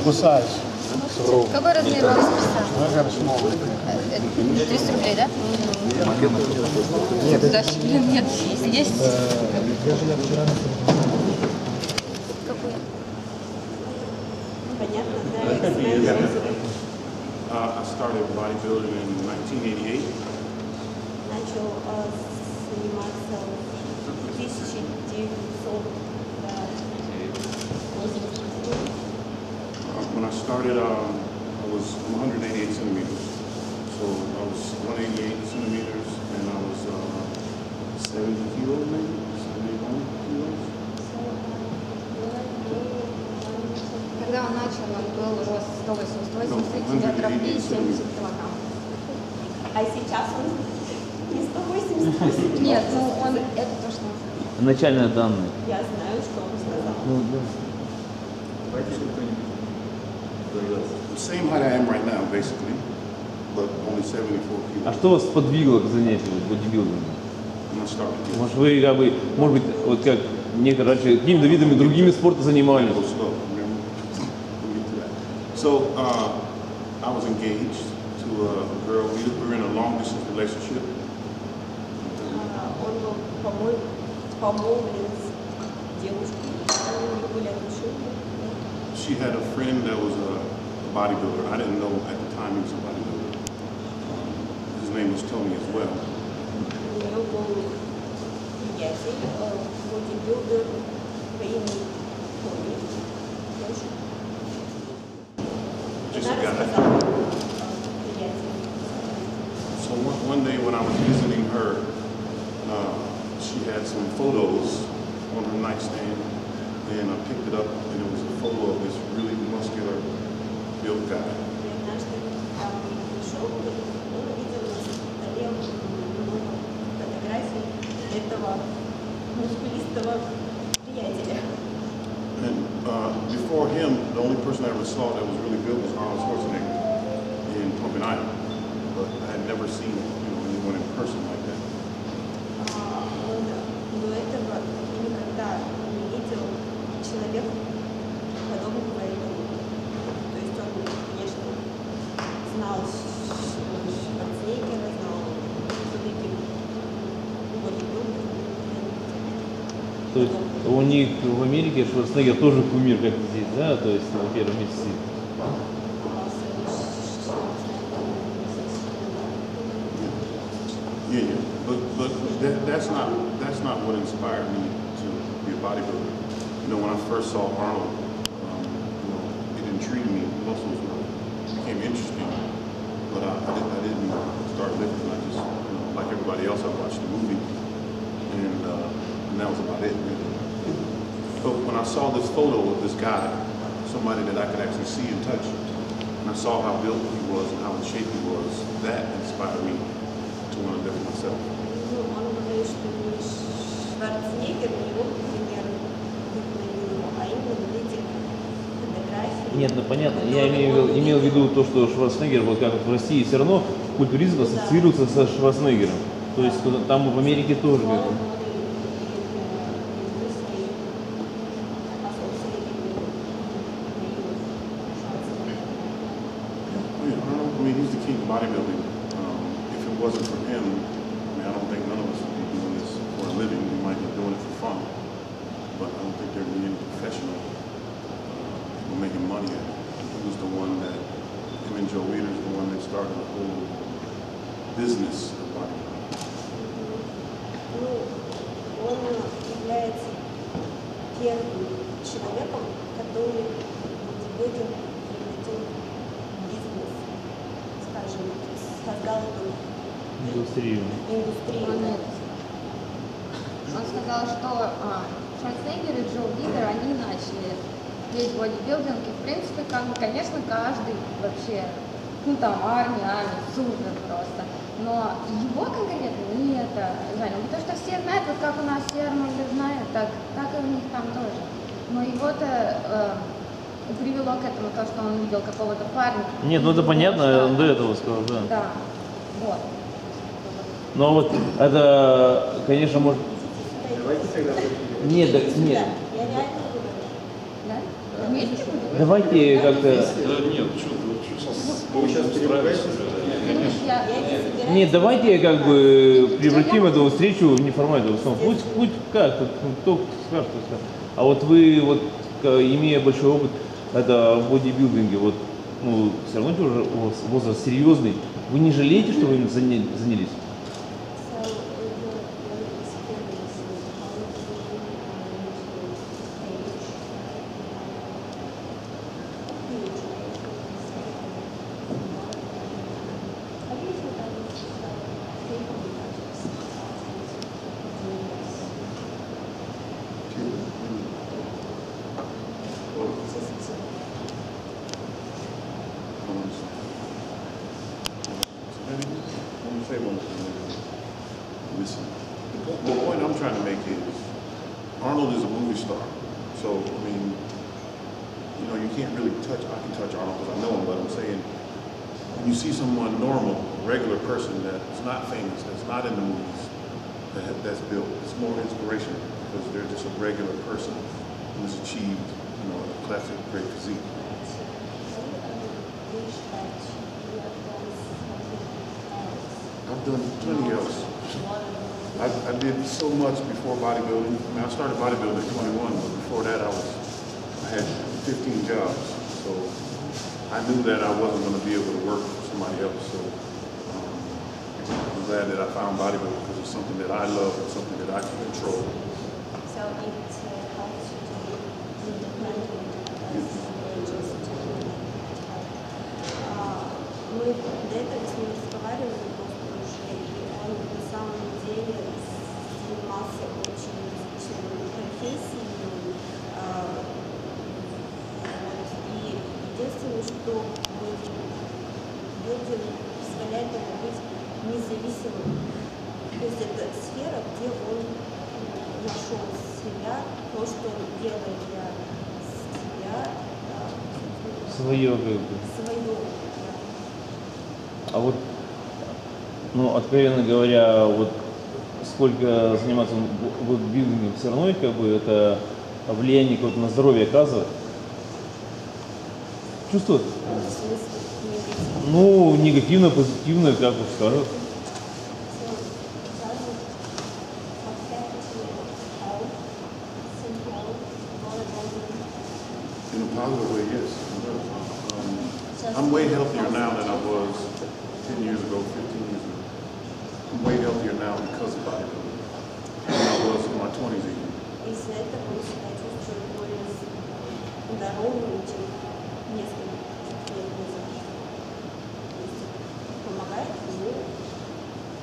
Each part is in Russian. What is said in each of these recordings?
Кусаюсь. Какой размер у вас писа? 300 рублей, да? Нет, Дальше, блин, нет. Есть? Какой? Понятно, да. I started bodybuilding in 1988. Начал заниматься в 1900. When I started, I was 188 centimeters. So I was 188 centimeters, and I was 70 kilos, maybe 71 kilos. Когда он начал, он был рост 180 сантиметров и 70 килограмм. А сейчас он не 180. Нет, ну он, это то, что он сказал. Начальные данные. Я знаю, что он сказал. Ну, да. The same height I am right now, basically, but only 74 А kilos. что вас подвигло к занятию бодибилдингом? When I started. Может, вы как бы, может быть, вот как некоторые раньше какими-то видами другими спорта занимались? Go slow, remember? We'll get to that. So I was engaged to a girl. We were in a long distance relationship. Он был помолвлен с девушкой, у них были отношения. She had a friend that was a bodybuilder. I didn't know at the time he was a bodybuilder. His name was Tony as well. У нее был приятель, бодибилдер по имени Тони. Just a Она guy. рассказала приятель. So one day when I was visiting her, she had some photos on her nightstand, and I picked it up, and it was a photo of this really muscular built guy. И однажды там пришел, он увидел на столе много фотографий этого мускулистого приятеля. And before him, the only person I ever saw that was really built was Arnold Schwarzenegger in Pumping Iron, but I had never seen anyone in person like that. Он до этого никогда не видел человека подобного ему. То есть он, конечно, знал Шварценеггера, знал, кто такие бодибилдеры. То есть у них в Америке Шварценеггер тоже кумир, как здесь, да? То есть на первом месте сидит. Yeah. But that's not what inspired me to be a bodybuilder. When I first saw Arnold, it intrigued me. Muscles became interesting, but I didn't start lifting. I just, like everybody else, I watched the movie, and that was about it, really. But when I saw this photo of this guy, somebody that I could actually see and touch, and I saw how built he was and how in shape he was, that inspired me to want to lift myself. Он говорит, что не Шварценеггер, не его пример вдохновил его, а именно вот эти фотографии. Нет, ну понятно. Я имел в виду то, что Шварценеггер, вот как в России, все равно культуризм ассоциируется со Шварценеггером. То есть там в Америке тоже. He's the king of bodybuilding. If it wasn't for him, I don't think none of us would be doing this for a living. We might be doing it for fun, but I don't think there'd be any professional people making money at it. He was the one that, him and Joe Weider's the one that started the whole business of bodybuilding. Он является первым человеком, который бодибилдинг превратил в бизнес, скажем, создал эту Индустрию. Он сказал, что Шварценеггер и Джо Уидер, они начали весь бодибилдинг, и в принципе, конечно, каждый вообще, там армия, супер просто. Но его конкретно не это занял. Потому что все знают, вот как у нас все Арнольда знают, так и у них там тоже. Но его-то привело к этому то, что он видел какого-то парня. Нет, ну это понятно, он до этого сказал, да. Да, вот. Но вот это, конечно, может... Давайте тогда. Нет, так нет. Я реально говорю. Да? Вместе будем? Давайте как-то... Нет, что вы сейчас устраиваете уже? Нет, давайте как бы превратим эту встречу в неформальную основу. Пусть как, кто скажет, кто скажет. А вот вы, вот, имея большой опыт, это в бодибилдинге, вот, ну, все равно уже у вас возраст серьезный. Вы не жалеете, что вы им занялись? Listen, the point I'm trying to make is Arnold is a movie star. So, I mean, you know, you can't really touch, I can touch Arnold because I know him, but I'm saying, when you see someone normal, a regular person that's not famous, that's not in the movies, that's built, it's more inspirational because they're just a regular person who's achieved, you know, a classic great physique. I've done plenty else. I did so much before bodybuilding. I mean, I started bodybuilding at 21, but before that I had 15 jobs. So I knew that I wasn't going to be able to work for somebody else. So I'm glad that I found bodybuilding because it's something that I love and something that I can control. So it helps you to be independent as just мы до этого с ним разговаривали просто уже, и он на самом деле занимался очень различными профессиями. И единственное, что бодибилдинг позволяет ему быть независимым. То есть это сфера, где он нашел себя, то, что он делает для себя. Свое как бы. Свое. А вот, ну, откровенно говоря, вот сколько заниматься бодибилдингом, все равно как бы это влияние какое-то на здоровье оказывает. Чувствует? Ну, негативно, позитивно, как уж скажут. In a positive way, yes. I'm way healthier now than I was 10 years ago, 15 years ago. I'm way healthier now because of bodybuilding than I was in my 20s even. Из-за этого он себя чувствует более здоровым, чем несколько лет назад. Помогает ему.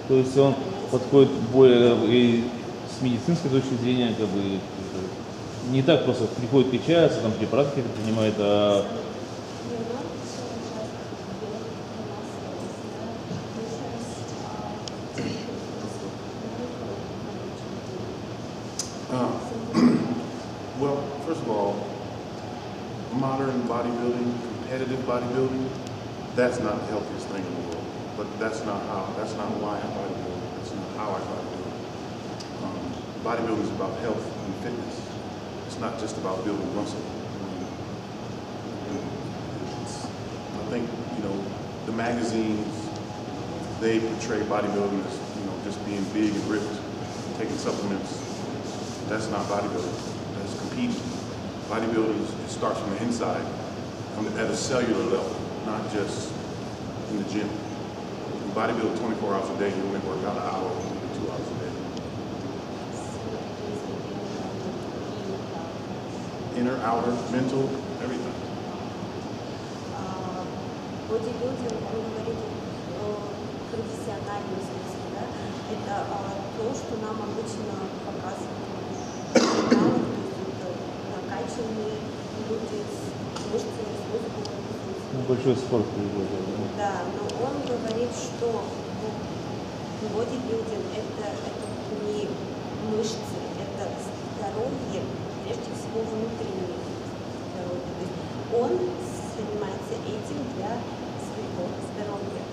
То есть он подходит более и с медицинской точки зрения, как бы не так просто приходит, качается, там препараты какие-то принимает, а well, first of all, modern bodybuilding, competitive bodybuilding, that's not the healthiest thing in the world. But that's not why I bodybuild. That's not how I bodybuild. Bodybuilding is about health and fitness. It's not just about building muscle. I think, you know, the magazines, they portray bodybuilding as, you know, just being big and ripped, taking supplements. That's not bodybuilding. That's competing. Bodybuilding, it starts from the inside, at a cellular level, not just in the gym. You bodybuild 24 hours a day, you only work out an hour, maybe 2 hours a day. Inner, outer, mental, everything. Бодибилдинг, он говорит о профессиональном смысле, да? Это то, что нам обычно показывают в журналах, то есть это накачанные люди с мышцами, с мускулами. большой спорт. Да, но он говорит, что бодибилдинг это не мышцы, это здоровье, прежде всего внутреннее здоровье. То есть он занимается этим для своего здоровья.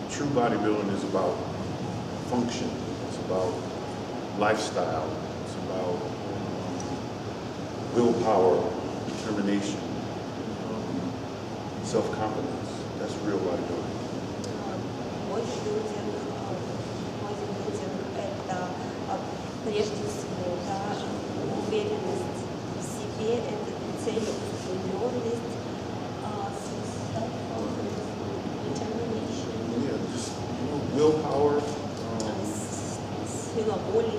True bodybuilding is about function. It's about lifestyle. It's about willpower, determination, self-confidence. That's real bodybuilding. Бодибилдинг это прежде всего, да, уверенность в себе, это целеустремленность, Yeah, just willpower. Сила воли.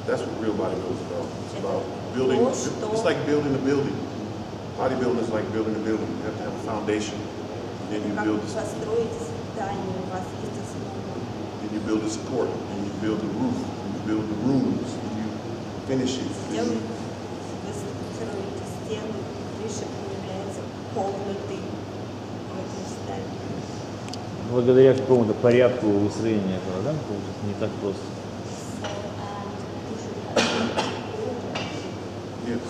That's what real bodybuilding is about. It's about building. It's like building a building. Bodybuilding is like building a building. You have to have a foundation. Then you build the Then you build the support. And you build the roof. And you build the rooms. And you finish it. Then you... Благодаря какому-то порядку устроения этого, да? Не так просто. Yes,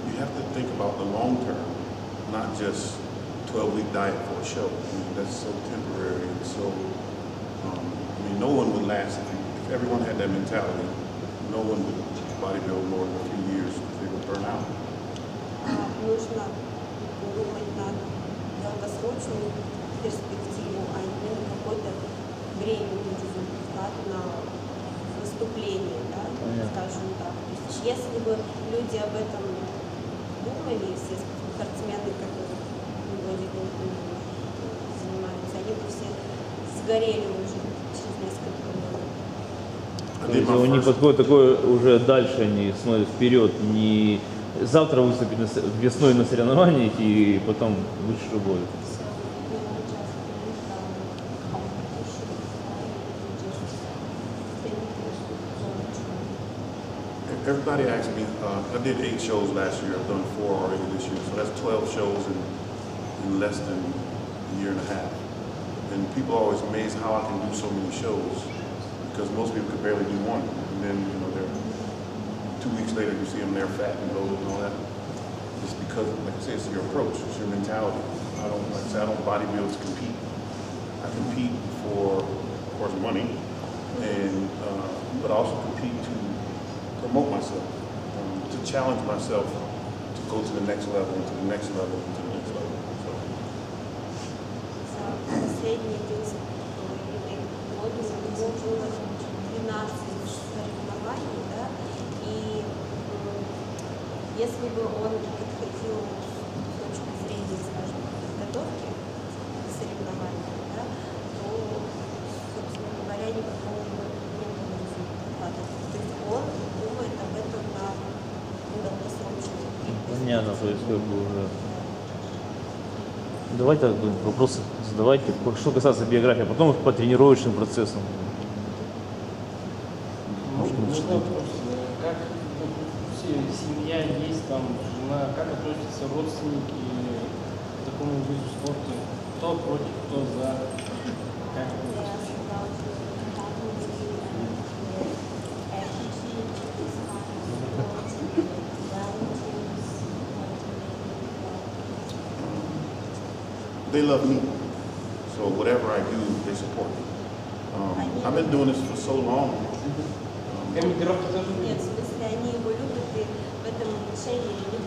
you have to think about the long term, not just 12-week diet for a show. I mean, that's so temporary and so. I mean, no one would last if everyone had that mentality. No one would bodybuild more than a few years because they would burn out. Нужно думать на долгосрочную перспективу, а не на какой-то временный результат, на выступление, да, скажем так. То есть, если бы люди об этом думали, все спортсмены, которые занимаются, они бы все сгорели уже через несколько лет. У них подходит такое уже дальше, они смотрят вперед, не завтра выступить весной на соревнованиях и потом высшую бой. Everybody asks me, I did 8 shows last year, I've done 4 already this year, so that's 12 shows in less than a year and a half. And people are always amazed how I can do so many shows, because most people could barely do one. And then, you know, they're 2 weeks later, you see them, they're fat and low and all that. It's because, like I say, it's your approach, it's your mentality. I don't bodybuild to compete. I compete for, of course, money, and but also compete to promote myself, to challenge myself to go to the next level, and to the next level, and to the next level. So. Последний год было 12 соревнований, да, и если бы он подходил с точки зрения, скажем, подготовки к соревнованиям, да, то, собственно говоря, никакого бы не было результата. То есть он думает об этом на долгосрочном. Понятно, то есть как бы уже. Давайте вопросы задавайте. Что касается биографии, а потом по тренировочным процессам. Можно вопрос, как семья есть, там жена, как относятся родственники к такому виду спорта? Кто против, кто за? Как They love me, so whatever I do, they support me. I've been doing this for so long. Нет, в смысле, они его любят, и в этом отношении они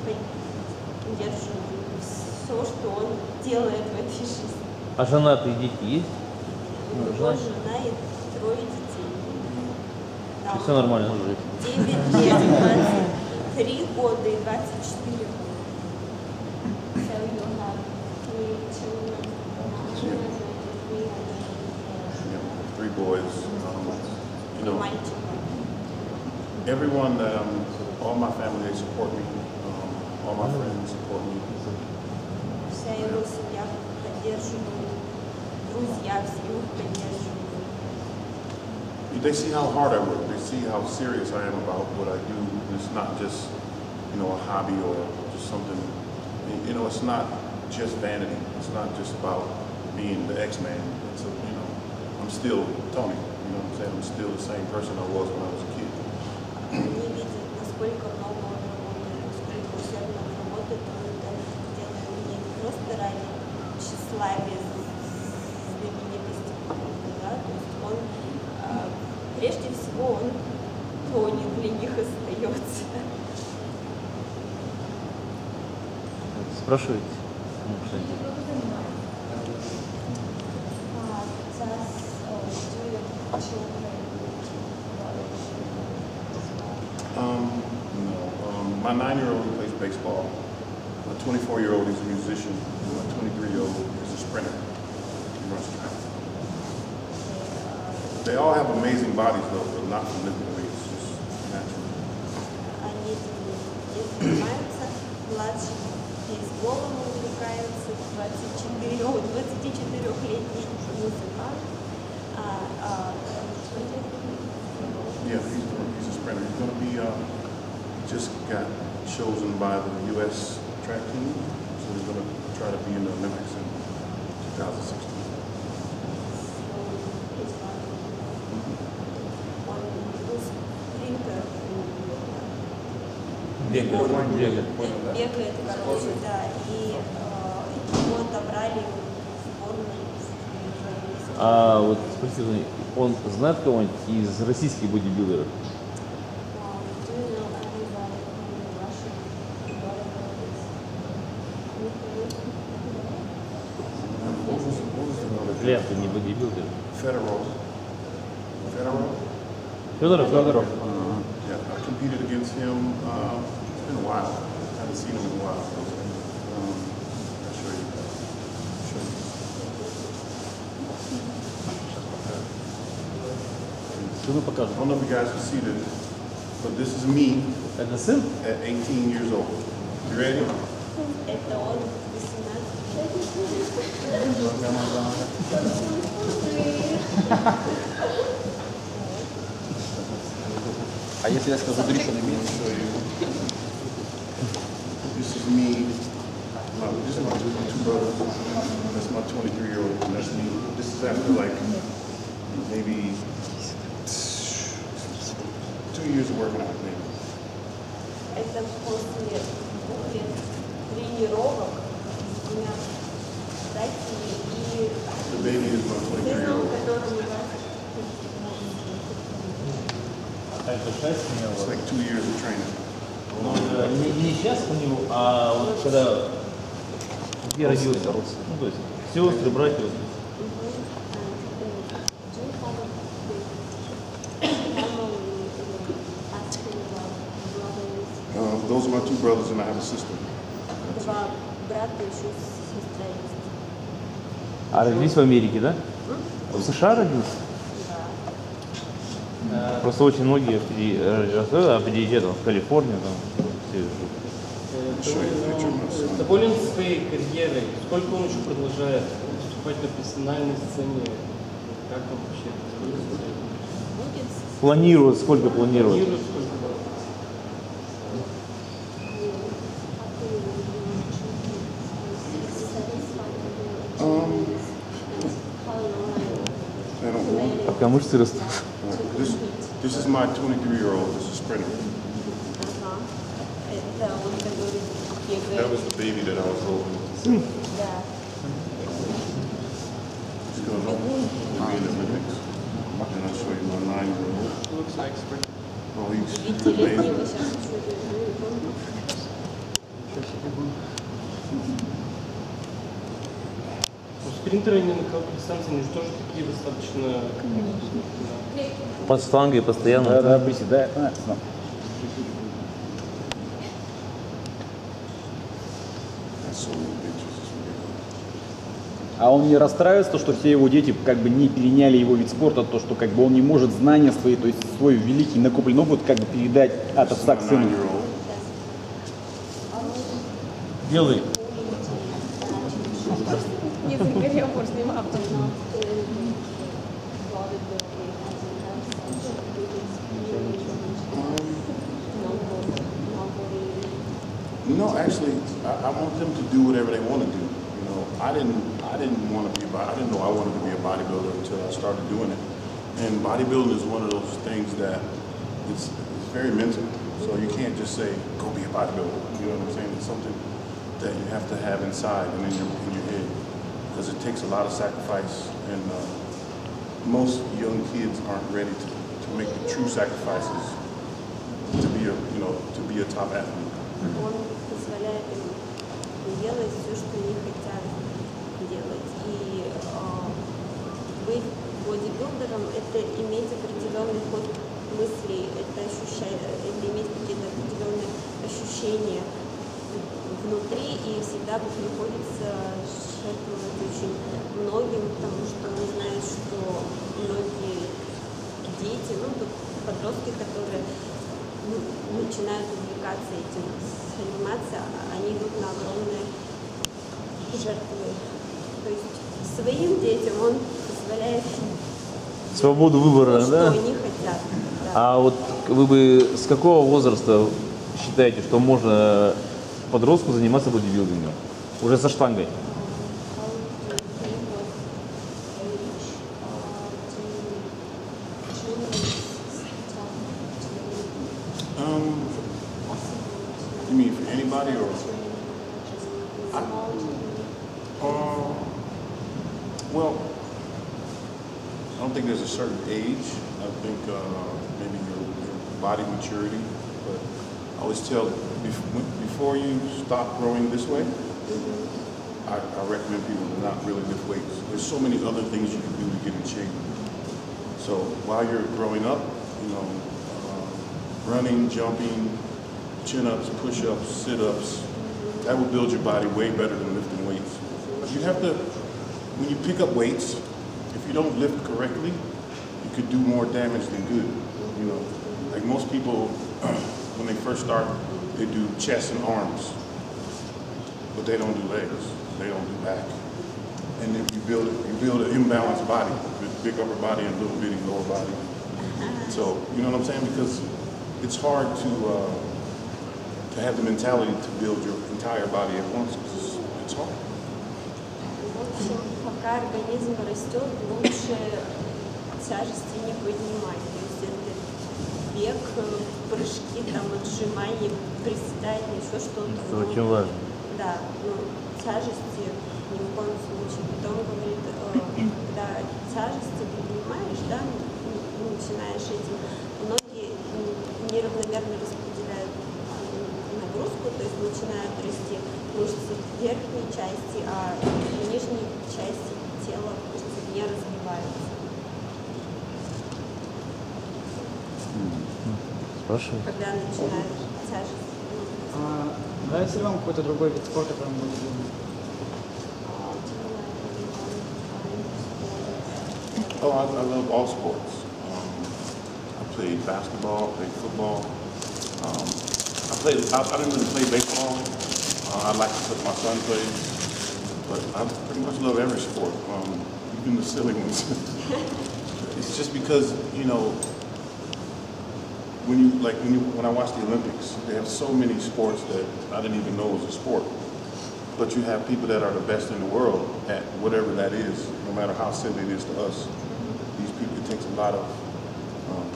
поддерживают все, что он делает в этой жизни. А женатые дети есть? У него жена и 3 детей. Да, Все нормально жить. 9 лет, 23 года и 24 года. So you have 3 children. 3 boys. You know, everyone, all my family, they support me. All my friends support me. Вся его семья поддерживает, друзья все его поддерживают. They see how hard I work. They see how serious I am about what I do. It's not just, you know, a hobby or just something. You know, it's not just vanity. It's not just about being the X-Man. It's a, you know, I'm still Tony. You know what I'm saying? I'm still the same person I was when I was a kid. Они видят, насколько много он работает, насколько усердно он работает, он это делает не просто ради тщеславия, знаменитости, да, то есть он, прежде всего, он Тони для них Спрашивайте. My 9-year-old plays baseball. My 24-year-old is a musician. And my 23-year-old is a sprinter. He runs track. They all have amazing bodies, though, but not from lifting weights, just natural. Они занимаются, младший бейсболом увлекается, 24-летний музыкант. Yeah, he's a sprinter. He's going to be, just got chosen by the U.S. track team, so he's going to try to be in the Olympics in 2016. Бегает, короче, да, и его отобрали в сборную. А вот спросите, он знает кого-нибудь из российских бодибилдеров? Лента не бодибилдер. Federal. Федоров? Yeah, I competed against him. It's been a while. I haven't seen him in a while. I'll show you. I don't know if you guys can see this, but this is me Это сын? at 18 years old. You ready? Это он 18. А если я скажу Гриша на меня? This is me. This is my two brothers. That's my 23-year-old, and that's me. This is after like maybe 2 years of working out, maybe. Это после 2 лет тренировок с двумя братьями и The baby is my 23-year-old. Это 6 у It's него. like 2 years of training. Ну, не сейчас у него, а вот когда где родился. Ну, то есть сестры, братья. Вот. Those are my two brothers, and I have a sister. Два брата еще сестра есть. А родились в Америке, да? В США родился? Да. Просто очень многие приезжают в Калифорнию, там все живут. Доволен своей карьерой? Сколько он еще продолжает выступать на профессиональной сцене? Как он вообще? Планирует, сколько планирует? Планирует сколько? Пока мышцы растут. This is my 23-year-old. This is a sprinter. Это он говорит, That was the baby that I was holding. да. He's going to be in the Olympics. And I'll show you my 9-year-old. Looks like spring. Oh, he's 5-летнего amazing. сейчас еще Спринтеры не на короткой дистанции, они же тоже такие достаточно... Под штангой постоянно. Да, приседает. That's so many pictures. It's ridiculous. А он не расстраивается, то, что все его дети как бы не переняли его вид спорта, то, что как бы он не может знания свои, то есть свой великий накопленный опыт как бы передать от отца к My сыну. 9-year-old. Делай. Не загорел, может, не мам. No, actually, I want them to do whatever they want to do. You know, I didn't want to be I didn't know I wanted to be a bodybuilder until I started doing it. And bodybuilding is one of those things that it's very mental. So you can't just say go be a bodybuilder. You know what I'm saying? It's something that you have to have inside and in your head because it takes a lot of sacrifice. And most young kids aren't ready to make the true sacrifices to be a top athlete. Он позволяет им делать все, что они хотят делать. И быть бодибилдером — это иметь определенный ход мыслей, это иметь какие-то определенные ощущения внутри, и всегда приходится жертвовать очень многим, потому что мы знаем, что многие дети, подростки, которые начинают увлекаться этим, заниматься, они идут на огромные жертвы. То есть своим детям он позволяет Свободу выбора, что да? они хотят. Да. А вот вы бы с какого возраста считаете, что можно подростку заниматься бодибилдингом? Уже со штангой? You mean for anybody or? Well, I don't think there's a certain age. I think maybe your body maturity, but I always tell before you stop growing this way, I recommend people to not really lift weights. There's so many other things you can do to get in shape. So while you're growing up, running, jumping, chin-ups, push-ups, sit-ups, that will build your body way better than lifting weights. You have to, when you pick up weights, if you don't lift correctly, you could do more damage than good. Like most people, when they first start, they do chest and arms, but they don't do legs, they don't do back. And if you build an imbalanced body, with big upper body and little bitty lower body. So, you know what I'm saying? Because it's hard to have the mentality to build your entire body at once. It's hard. В общем, пока организм растет, лучше тяжести не поднимать. То есть это бег, прыжки, отжимания, приседания, еще что-то. Это очень важно. Да, тяжести ни в коем случае. Потом говорит, когда тяжести поднимаешь, да, начинаешь этим, многие неравномерно распределяют нагрузку, то есть начинают расти мышцы верхней части, а нижней части тела мышцы не развиваются. Спрашиваю. Когда начинают тяжесть. Нравится ли вам какой-то другой вид спорта, кроме бодибилдинга? Oh, I love all sports. I played basketball, played football. I didn't really play baseball. I like it because my son plays, but I pretty much love every sport, even the silly ones. It's just because, when I watch the Olympics, they have so many sports that I didn't even know was a sport. But you have people that are the best in the world at whatever that is, no matter how silly it is to us. These people, it takes a lot of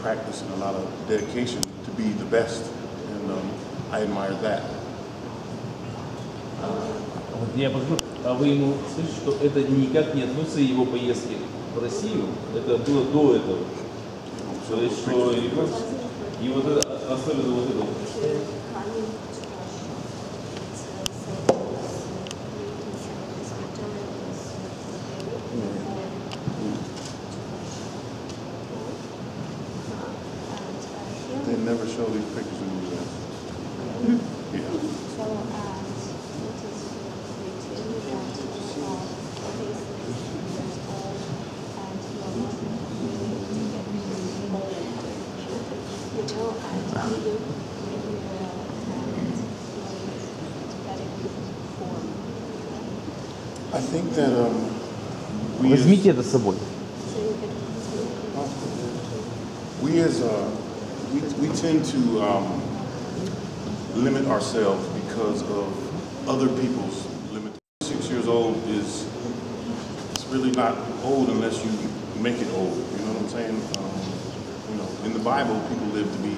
practice and a lot of dedication to be the best, and I admire that. Вот я подскажу, а вы ему скажите, что это никак не относится его поездки в Россию, это было до этого. То есть, что и вот это, особенно вот это. They never show these pictures in the US. Yeah. I think that Возьмите это с собой. we tend to limit ourselves because of other people's limitations. 6 years old it's really not old unless you make it old. You know what I'm saying? In the Bible, people live to be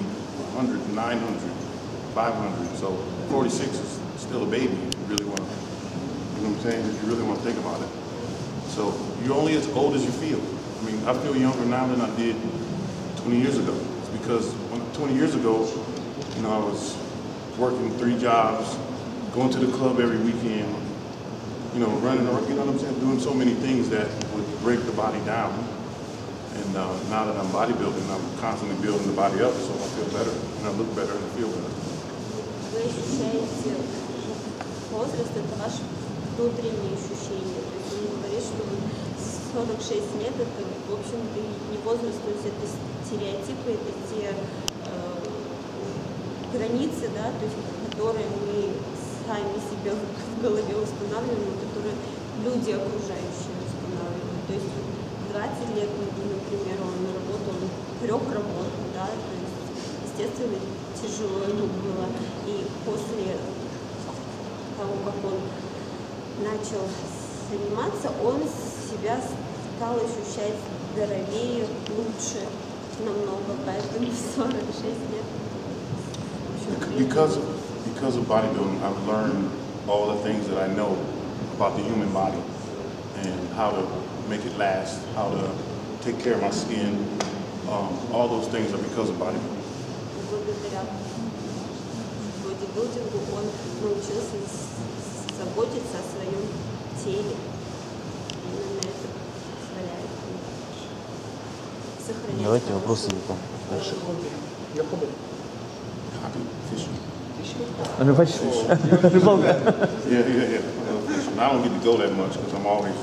100, 900, 500. So 46 is still a baby if you really want to. You know what I'm saying? If you really want to think about it. So you're only as old as you feel. I mean, I feel younger now than I did 20 years ago. It's because 20 years ago, I was working 3 jobs, going to the club every weekend, you know, running around, you know what I'm saying, doing so many things that would break the body down. And now that I'm bodybuilding, I'm constantly building the body up, so I feel better, and I look better, and I feel better. Вы ощущаете возраст, это ваше внутреннее ощущение. То есть он говорит, что 46 лет это, в общем-то, не возраст, то есть это стереотипы, это те границы, да, то есть, которые мы сами себе в голове устанавливаем, которые люди окружающие устанавливают. То есть 20 лет, например, он работал в 3 работах, да, то есть, естественно, тяжело ему было. И после того, как он начал заниматься, он себя стал ощущать здоровее, лучше намного, поэтому 46 лет. Because of bodybuilding, I've learned all the things that I know about the human body and how to make it last, how to take care of my skin. All those things are because of bodybuilding. Благодаря бодибилдингу он научился заботиться о своем теле. Именно это позволяет сохранять. Давайте вопросы дальше. Рыбалка. Yeah. I don't get to go that much because I'm always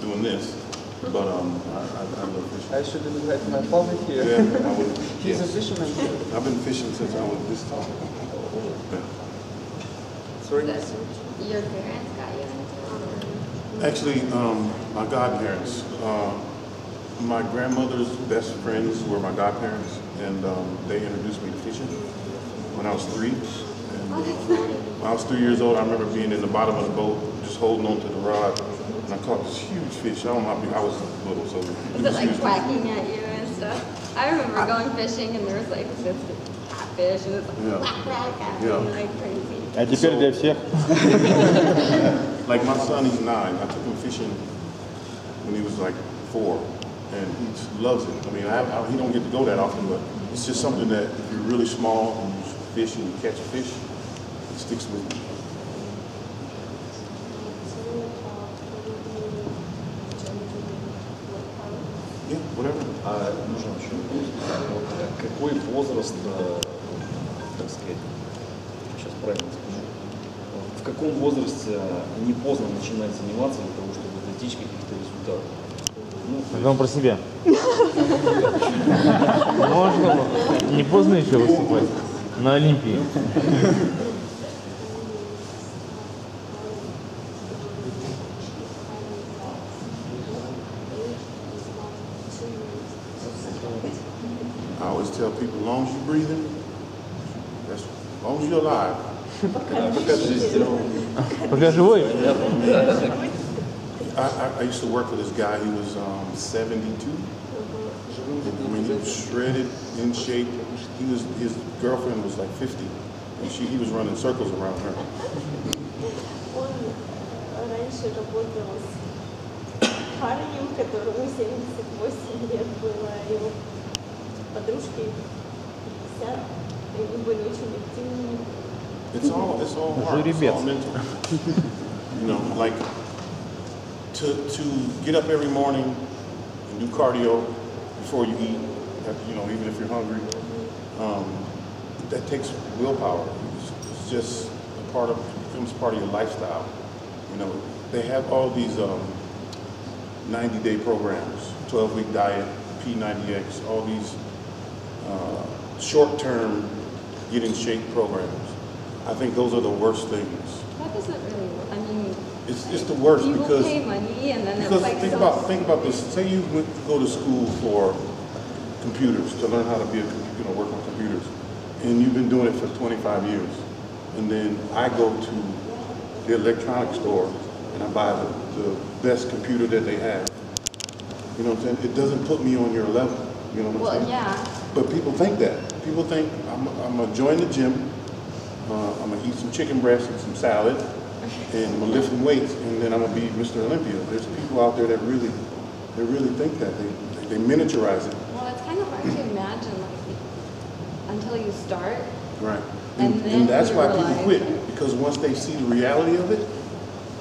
doing this. But I love fishing. I should invite my father here. Yeah, I would. He's a fisherman. I've been fishing since I was this tall. Yeah. Sorry. Your parents got you into it? Actually, my godparents. My grandmother's best friends were my godparents, and they introduced me to fishing when I was 3. And when I was 3 years old, I remember being in the bottom of the boat, just holding on to the rod, and I caught this huge fish. I don't know, I was little, so Was it like quacking at you and stuff? I remember going fishing and there was like this catfish and it was like quack at me like crazy. А теперь для всех. Like my son, he's 9. I took him fishing when he was like 4, and he just loves it. I mean, he don't get to go that often, but it's just something that if you're really small and you fish and you catch a fish, it sticks with you. Yeah, whatever. Нужен еще вопрос. Вот, какой возраст, так сказать, сейчас правильно скажу, в каком возрасте не поздно начинать заниматься для того, чтобы достичь каких-то результатов? Это он про себя. Можно не поздно еще выступать на Олимпии. I always tell people, as long as you're breathing, as long as you're alive. Пока живой. I used to work for this guy. He was 72. I mean, he was shredded, in shape. His girlfriend was like 50, and he was running circles around her. Он раньше работал с парнем, которому 78 лет было, его подружке 50, и они были очень активными. It's all hard. It's all mental. You know, like to get up every morning and do cardio before you eat. You know, even if you're hungry, that takes willpower. It's just a part of, it becomes part of your lifestyle. You know, they have all these 90-day programs, 12-week diet, P90X, all these short-term get in shape programs. I think those are the worst things. That doesn't really work. I mean, It's the worst people because pay money and then it's because like think about this. Say you went to go to school for computers to learn how to be work on computers, and you've been doing it for 25 years, and then I go to the electronics store and I buy the best computer that they have. You know what I'm saying? It doesn't put me on your level. You know what I'm saying? yeah. But people think that. People think I'm gonna join the gym. I'm gonna eat some chicken breast and some salad, and I'm gonna lift some weights, and then I'm gonna be Mr. Olympia. There's people out there that really think that. They miniaturize it. Well, it's kind of hard to imagine, like, until you start. Right. And that's why people quit, because once they see the reality of it,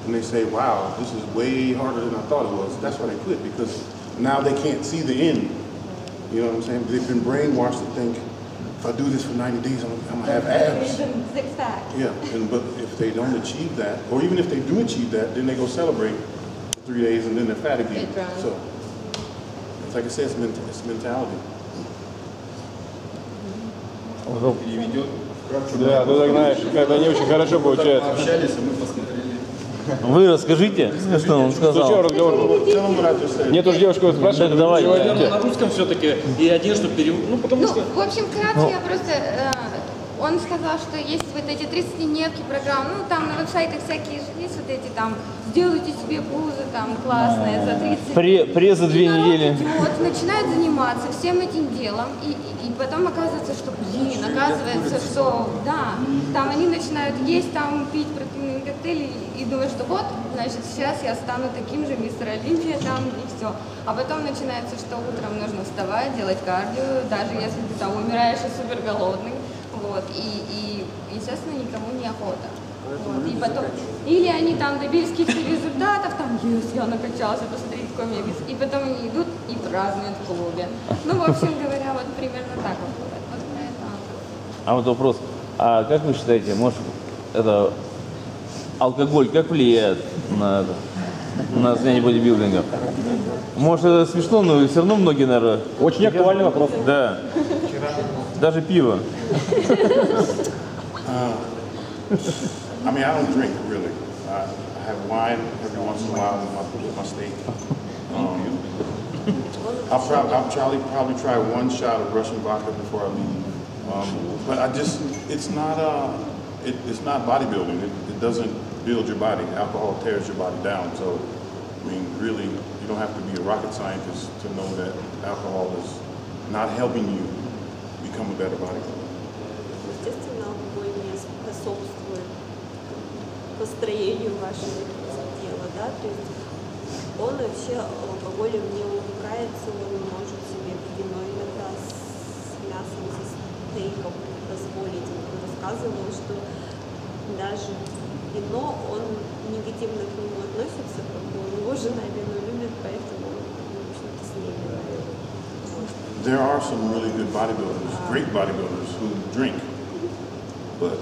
and they say, wow, this is way harder than I thought it was, that's why they quit, because now they can't see the end. You know what I'm saying? They've been brainwashed to think, if I do this for 90 days, I'm gonna have abs. Yeah, but if they don't achieve that, or even if they do achieve that, then they go celebrate for 3 days and then they're fat again. So, it's like I said, it's mentality. Переведет. Да, ты так знаешь, когда не очень хорошо получается. Общались, и мы посмотрели. Вы расскажите, что он сказал. Что разговор? Нет уж девушка спрашивает. Так давай. На русском все-таки и один, что перевод. Ну, потому что... В общем, кратко я просто... Он сказал, что есть вот эти 30-дневки программ, ну там на веб-сайтах всякие же есть вот эти там, сделайте себе пузо там классное за 30 Пресс за 2 недели. Вот, начинают заниматься всем этим делом, и потом оказывается, что, оказывается, что, да, там они начинают есть, там пить протеиновые коктейли, и думают, что вот, значит, сейчас я стану таким же мистер Олимпия, там, и все. А потом начинается, что утром нужно вставать, делать кардио, даже если ты там умираешь и супер голодный. Вот, и, естественно, никому не охота. Вот, и потом, или они там добились каких-то результатов, там, я накачался, посмотрите, какой у меня вес. И потом они идут и празднуют в клубе. Ну, в общем говоря, вот примерно так вот про это. А вот вопрос, а как вы считаете, может, это алкоголь как влияет на занятие бодибилдингом? Может, это смешно, но все равно многие, наверное... Очень актуальный вопрос. Да. Даже пиво. I mean, I don't drink really. I have wine every once in a while with my steak. I'll probably try one shot of Russian vodka before I leave. But it's not bodybuilding. It doesn't build your body. Alcohol tears your body down. So, I mean, really, you don't have to be a rocket scientist to know that alcohol is not helping you become a better bodybuilder. Естественно, алкоголь не способствует построению вашего тела, да, то есть он вообще алкоголем не увлекается, он может себе вино иногда с мясом, со стейком позволить. Он рассказывал, что даже вино, он негативно к нему относится, как бы у него жена вино любит, поэтому в общем-то с ней говорит. There are some really good bodybuilders, great bodybuilders who drink, but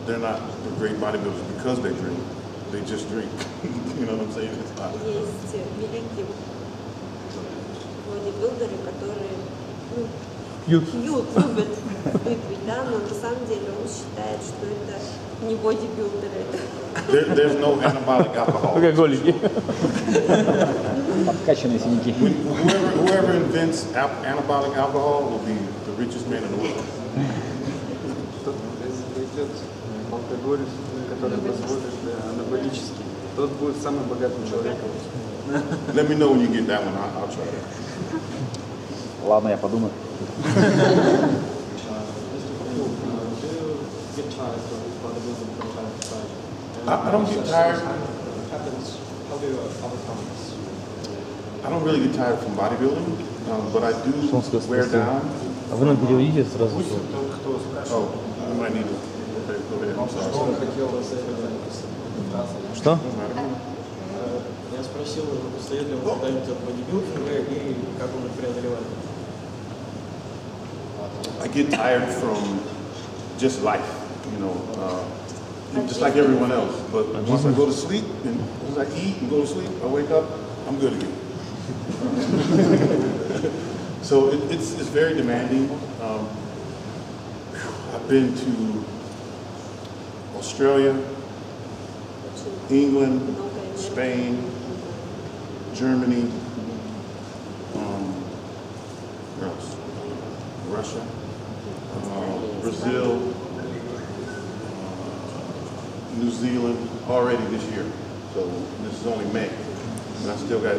they're not great bodybuilders because they drink. They just drink. You know what I'm saying? It's not. Есть великие бодибилдеры, которые пьют, любят выпить, да, но на самом деле он считает, что это не бодибилдеры. There's no anabolic alcohol. Алкоголики. Подкачанные синяки. Whoever invents anabolic alcohol will be the richest man in the world. Тот произведет алкоголь, который позволит анаболический, тот будет самым богатым человеком. Let me know when you get that one. I'll try it. Ладно, я подумаю. I don't get tired. I don't really get tired from bodybuilding, but I do wear down. А вы нам переведите сразу. Oh, we might need to. Okay, go ahead. I'm sorry. Что? Я спросил, устает ли он когда-нибудь от бодибилдинга и как он их преодолевает. I get tired from just life, you know, just like everyone else. But once I go to sleep, and once I eat and go to sleep, I wake up, I'm good again. So it's very demanding. I've been to Australia, England, Spain, Germany, where else? Russia, Brazil, New Zealand already this year. So this is only May, and I still got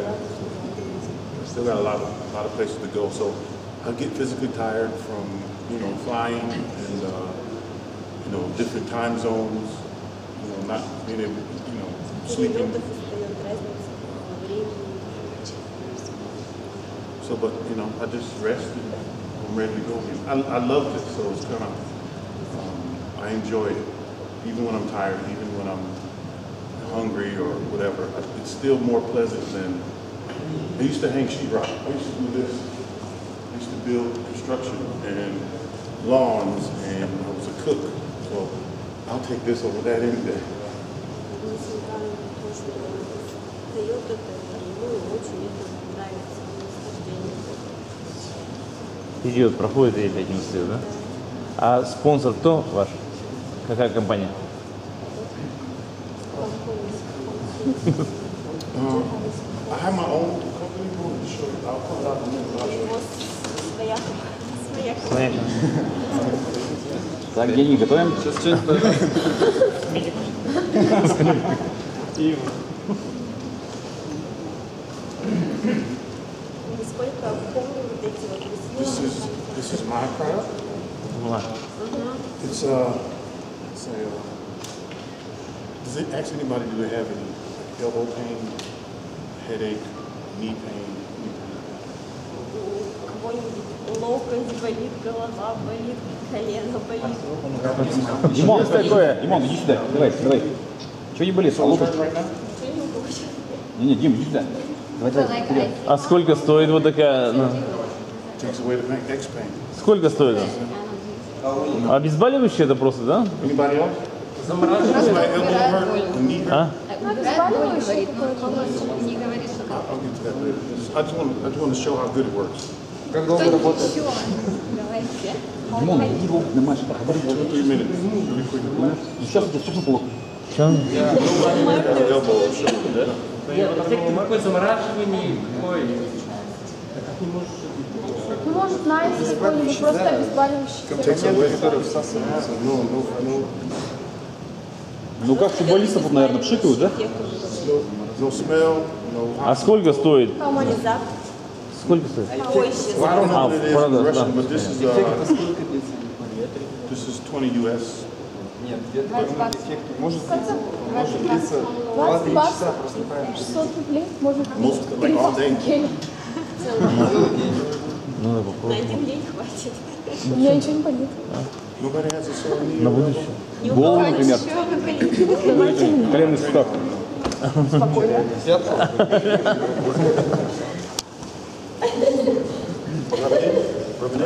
a lot of places to go. So I get physically tired from flying and different time zones, not being able, sleeping. So, but I just rest and I'm ready to go again. I love this, so it's kind of, I enjoy it. Even when I'm tired, even when I'm hungry or whatever, it's still more pleasant than, I used to hang sheetrock. I used to do this. I used to build construction and lawns, and I was a cook. So I'll take this over that any day. Несмотря на то, что дает это, ему очень это нравится, наслаждение. Период проходит, я опять не успел, да? А спонсор кто ваш? Какая компания? I have my own company. I'll put it out the name. У него своя Понятно. Так, деньги готовим? Сейчас что-нибудь пожалуйста. Насколько помню, вот эти вот This is my product. It's does it ask anybody, do they have any elbow pain, headache, knee pain, у кого-нибудь локоть болит, голова болит, колено болит. Димон, Димон, иди сюда. Давай. Чего не болит? Ничего не болит. Не, Дим, иди сюда. Давай, вперед. А сколько стоит вот такая? takes away the pain, X pain. Сколько стоит? Обезболивающее это просто, да? Anybody else? Does my elbow hurt? The knee hurt? А? Говорит, но не говорит, что I'll get to that later. I just want to show how good it works. Как долго работает? еще. Давайте. Димон, иди его на матч, поговори. 2 to 3 minutes, really quick. Сейчас это что плохо. Чем? Нет, эффект какой замораживание, какой. Как не можешь. Ну, может, найс какой-нибудь, просто обезболивающий. Компоненты, которые всасываются. Ну как футболистов, наверное, пшикают, да? No smell, no А сколько стоит? Запах. Сколько стоит? Ой, сейчас. I don't know Ah, what it is in product, Russian, да. but this is Эффект сколько длится? this is 20 US. Нет, где-то эффект может длиться 2-3 часа, просто правильно. 600 рублей, может, Most like all day. Ну, да, На попробуй. один день хватит. у меня ничего не болит. Nobody has a sore knee. На будущее. Голову, например. Коленный сустав.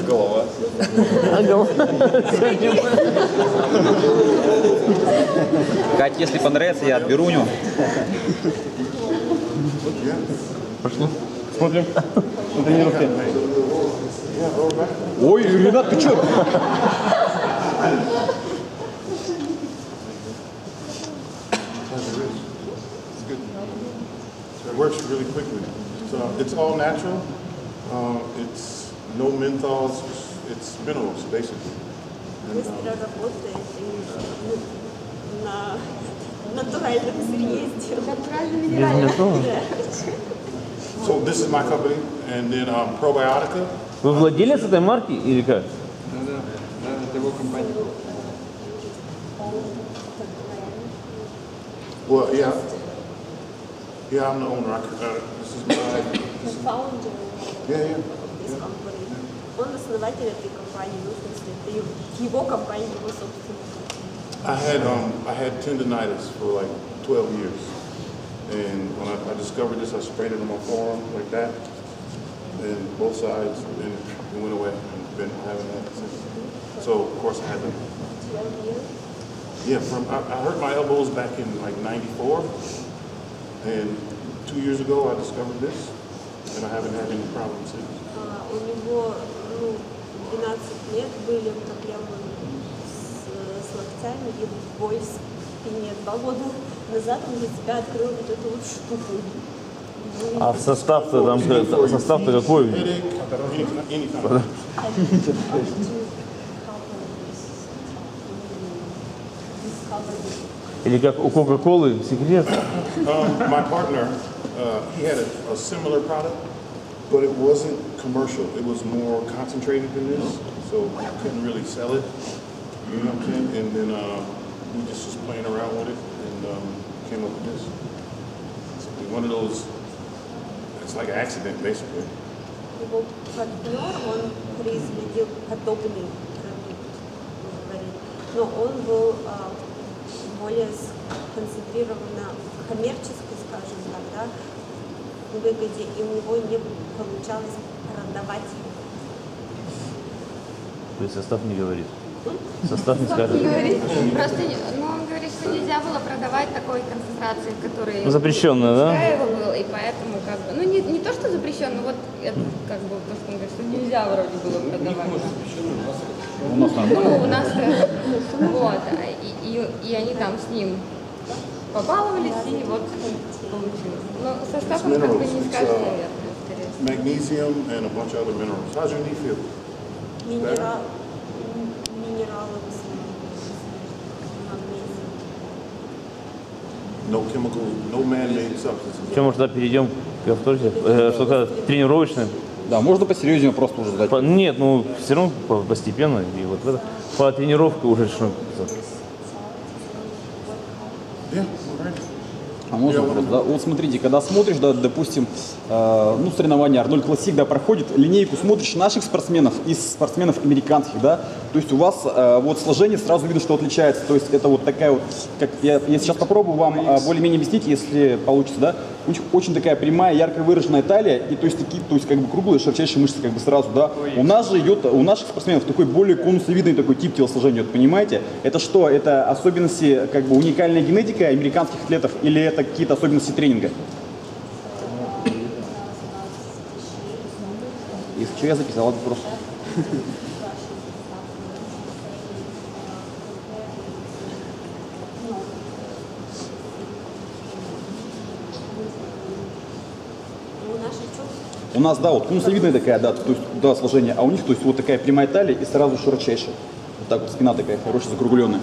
Голова. Кать, если понравится, я отберу у него. Пошли. Смотрим. На тренировке. Ой, Ренат, ты что? It works really quickly. So it's all natural. It's no menthols. It's minerals, basically. Быстро работает и на натуральном сырье сделано. So this is my company, and then Probiotica. Вы владелец этой марки или как? Да, это его компания. Well, yeah, I'm the owner. This is my. Founder Yeah. this company. Он основатель этой компании, ну, в смысле, это его компания, его собственная. I had tendonitis for like 12 years, and when I discovered this, I sprayed it on my forearm like that, and both sides, and it went away. I've been having that since. So of course I had to. 12 years. Yeah, I hurt my elbows back in like '94, and 2 years ago I discovered this, and I haven't had any problems since. У него, 12 лет были проблемы с локтями и боль в спине. 2 года назад он для себя открыл вот эту вот штуку. А в состав-то там состав-то какой? Headache, any kind of. Или как у Кока-Колы секрет? My partner, he had a similar product, but it wasn't commercial. It was more concentrated than this, so I couldn't really sell it. You know what I'm saying? And then we just was playing around with it and came up with this. It's one of those. It's like an accident, basically. Его партнер, он производил подобный продукт, он говорит. но он был более сконцентрирован на коммерческой, скажем так, да, выгоде, и у него не получалось продавать. То есть состав не говорит. Состав не скажет. Просто он говорит, что нельзя было продавать такой концентрации, которая Запрещенная, да? был, и поэтому как бы, ну не то, что запрещенно, вот это как бы то, что он говорит, что нельзя вроде было продавать. У нас нормально. Ну, у нас вот, и они там с ним побаловались, и вот получилось. Но состав он как бы не скажет, наверное, скорее. Magnesium and a bunch of other minerals. How's your knee feel? Минералы, No chemicals, no man-made substances. Что, может, да, перейдем к авторитете? Что-то тренировочное? Да, можно посерьезнее просто уже задать. Нет, ну все равно постепенно. И вот это, по тренировке уже что. Yeah, all right. А можно вопрос, да? Вот смотрите, когда смотришь, да, допустим, ну, соревнования Арнольд Классик, да, проходит, линейку смотришь наших спортсменов и спортсменов американских, да, то есть у вас вот сложение сразу видно, что отличается, то есть это вот такая вот, как я сейчас попробую вам более-менее объяснить, если получится, да, у них очень такая прямая, ярко выраженная талия, и то есть такие, то есть как бы круглые, широчайшие мышцы как бы сразу, да. У нас же идет, у наших спортсменов такой более конусовидный такой тип телосложения, вот, понимаете? Это что? Это особенности, как бы уникальная генетика американских атлетов или это какие-то особенности тренинга? Если что, я записал этот вопрос. У нас, да, вот конусовидная такая, да, то есть, да, сложение, а у них, то есть, вот такая прямая талия и сразу широчайшая. Вот так вот спина такая, хорошая, закругленная.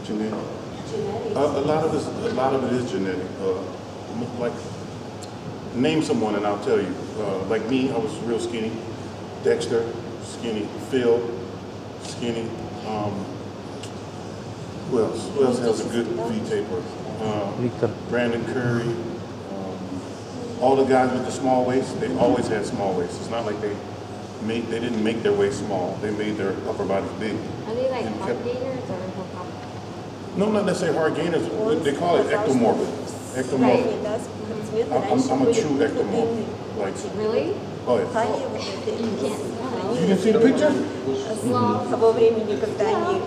Genetic. A lot of it is genetic. Like, name someone and I'll tell you. Like me, I was real skinny. Dexter, skinny. Phil, skinny. Who else? Who else has a good V-taper? Victor. Brandon Curry. All the guys with the small waist, they always had small waists. It's not like they didn't make their waist small. They made their upper bodies big. Are they like hard gainers or hop? No, not necessarily hard gainers. They call it ectomorphic. Ectomorphic. I'm a true ectomorphic. Like, Really? oh yeah. You can't. You can see the picture? С того времени, когда они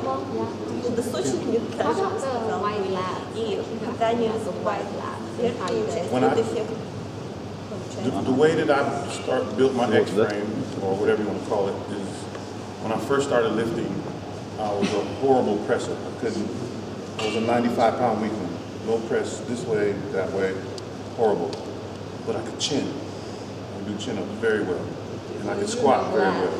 худосочными, даже бы сказал, и когда они развивают верхнюю часть, дефект получается. The way that I built my X-frame, or whatever you want to call it, is when I first started lifting, I was a horrible presser. I was a 95-pound weakling. No press this way, that way, horrible. But I could chin. I could do chin-ups very well. And I could squat very well.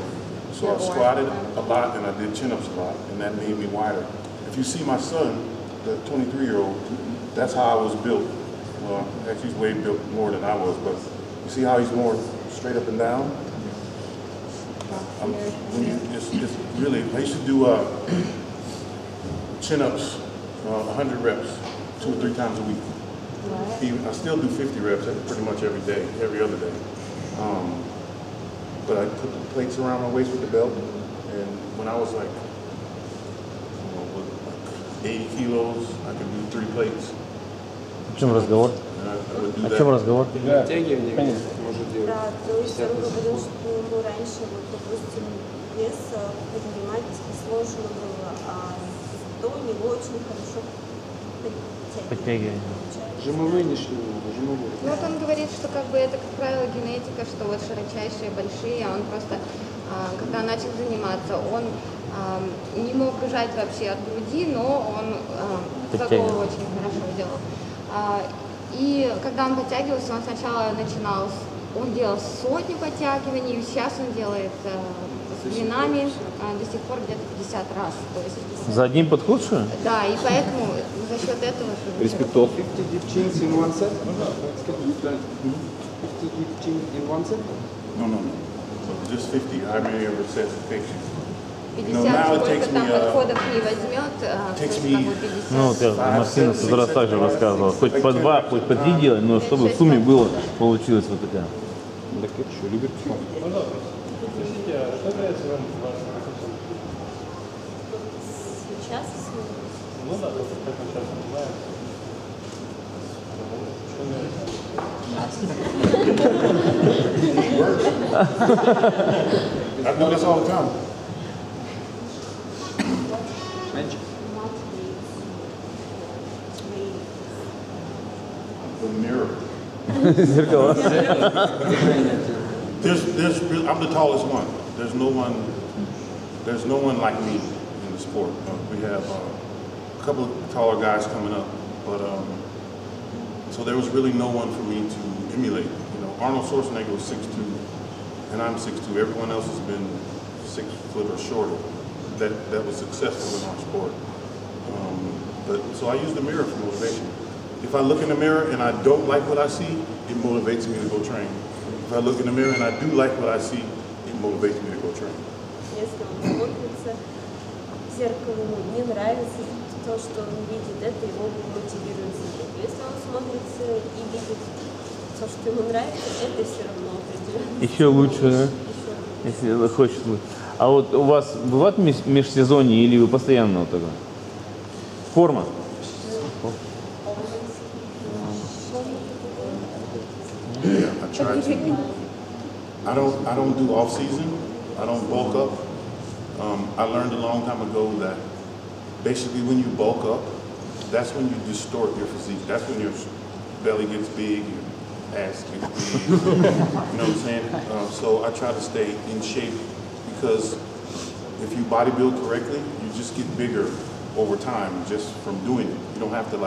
So I squatted a lot and I did chin-ups a lot, and that made me wider. If you see my son, the 23-year-old, that's how I was built. Well, actually he's way built more than I was, but you see how he's more straight up and down? It's really, I used to do chin-ups, 100 reps, 2 or 3 times a week. I still do 50 reps pretty much every day, every other day. But I put the plates around my waist with the belt, and when I was like 80 kilos, I could do 3 plates. О чем разговор? О чем разговор? Втягивание может делать. Да, то есть он говорил, что ему раньше, вот, допустим, вес поднимать сложно было, а то у него очень хорошо Подтягивание. Жимовые не шли, жимовые. Ну вот он говорит, что как бы это, как правило, генетика, что вот широчайшие, большие, а он просто, когда начал заниматься, он не мог жать вообще от груди, но он такого очень хорошо делал. И когда он подтягивался, он сначала начинал, он делал 100 подтягиваний, и сейчас он делает с длинами до сих пор где-то 50 раз. То есть, За одним подход, что ли? да, и поэтому за счет этого... Респектов. 50 deep chins in one set. to give team in one second? No. Just 50. How many ever sets it takes you? 50, сколько там подходов не возьмет, Ну, вот я Максим в тот раз также рассказывал. Хоть по 2, хоть по 3 делать, но чтобы в сумме было, получилось вот такая. Так это что, любит? Можно вопрос? Спросите, а что нравится вам в вашем профессии? Сейчас Ну да, как он сейчас называется. I do this all the time. Magic. The mirror. Зеркало. I'm the tallest one. There's no one like me in the sport. We have a couple of taller guys coming up, but so there was really no one for me to emulate. You know, Arnold Schwarzenegger was 6'2", and I'm 6'2". Everyone else has been 6 foot or shorter. That was successful in our sport. But so I use the mirror for motivation. If I look in the mirror and I don't like what I see, it motivates me to go train. If I look in the mirror and I do like what I see, it motivates me to go train. если он смотрится в зеркало, ему не нравится то, что он видит, это его мотивирует смотреть. Если он смотрится и видит то, что ему нравится, это все равно определенно. Еще лучше, да? Если хочет. А вот у вас бывает межсезонье или вы постоянно вот такое? Форма? Yeah, I try to. I don't do off season. I don't bulk up. I learned a long time ago that basically when you bulk up, that's when you distort your physique. That's when your belly gets big, your ass gets big. You know what I'm saying? So I try to stay in shape because if you bodybuild correctly, you just get bigger over time just from doing it. You don't have to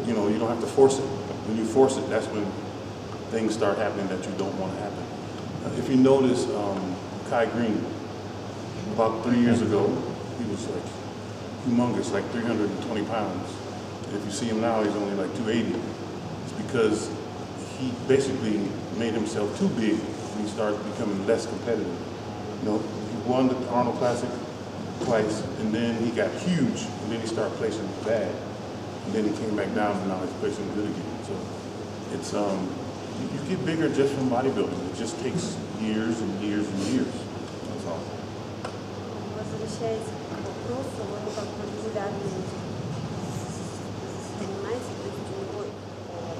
you don't have to force it. When you force it, that's when things start happening that you don't want to happen. If you notice, Kai Green, about 3 years ago, he was like humongous, like 320 pounds. If you see him now, he's only like 280. It's because he basically made himself too big and he started becoming less competitive. You know, he won the Arnold Classic twice, and then he got huge, and then he started placing bad. And then he came back down, and now he's placing good again. So it's you get bigger just from bodybuilding. It just takes years and years and years. That's all. Возвращаясь к вопросу, он как бы регулярно занимается, то есть у него...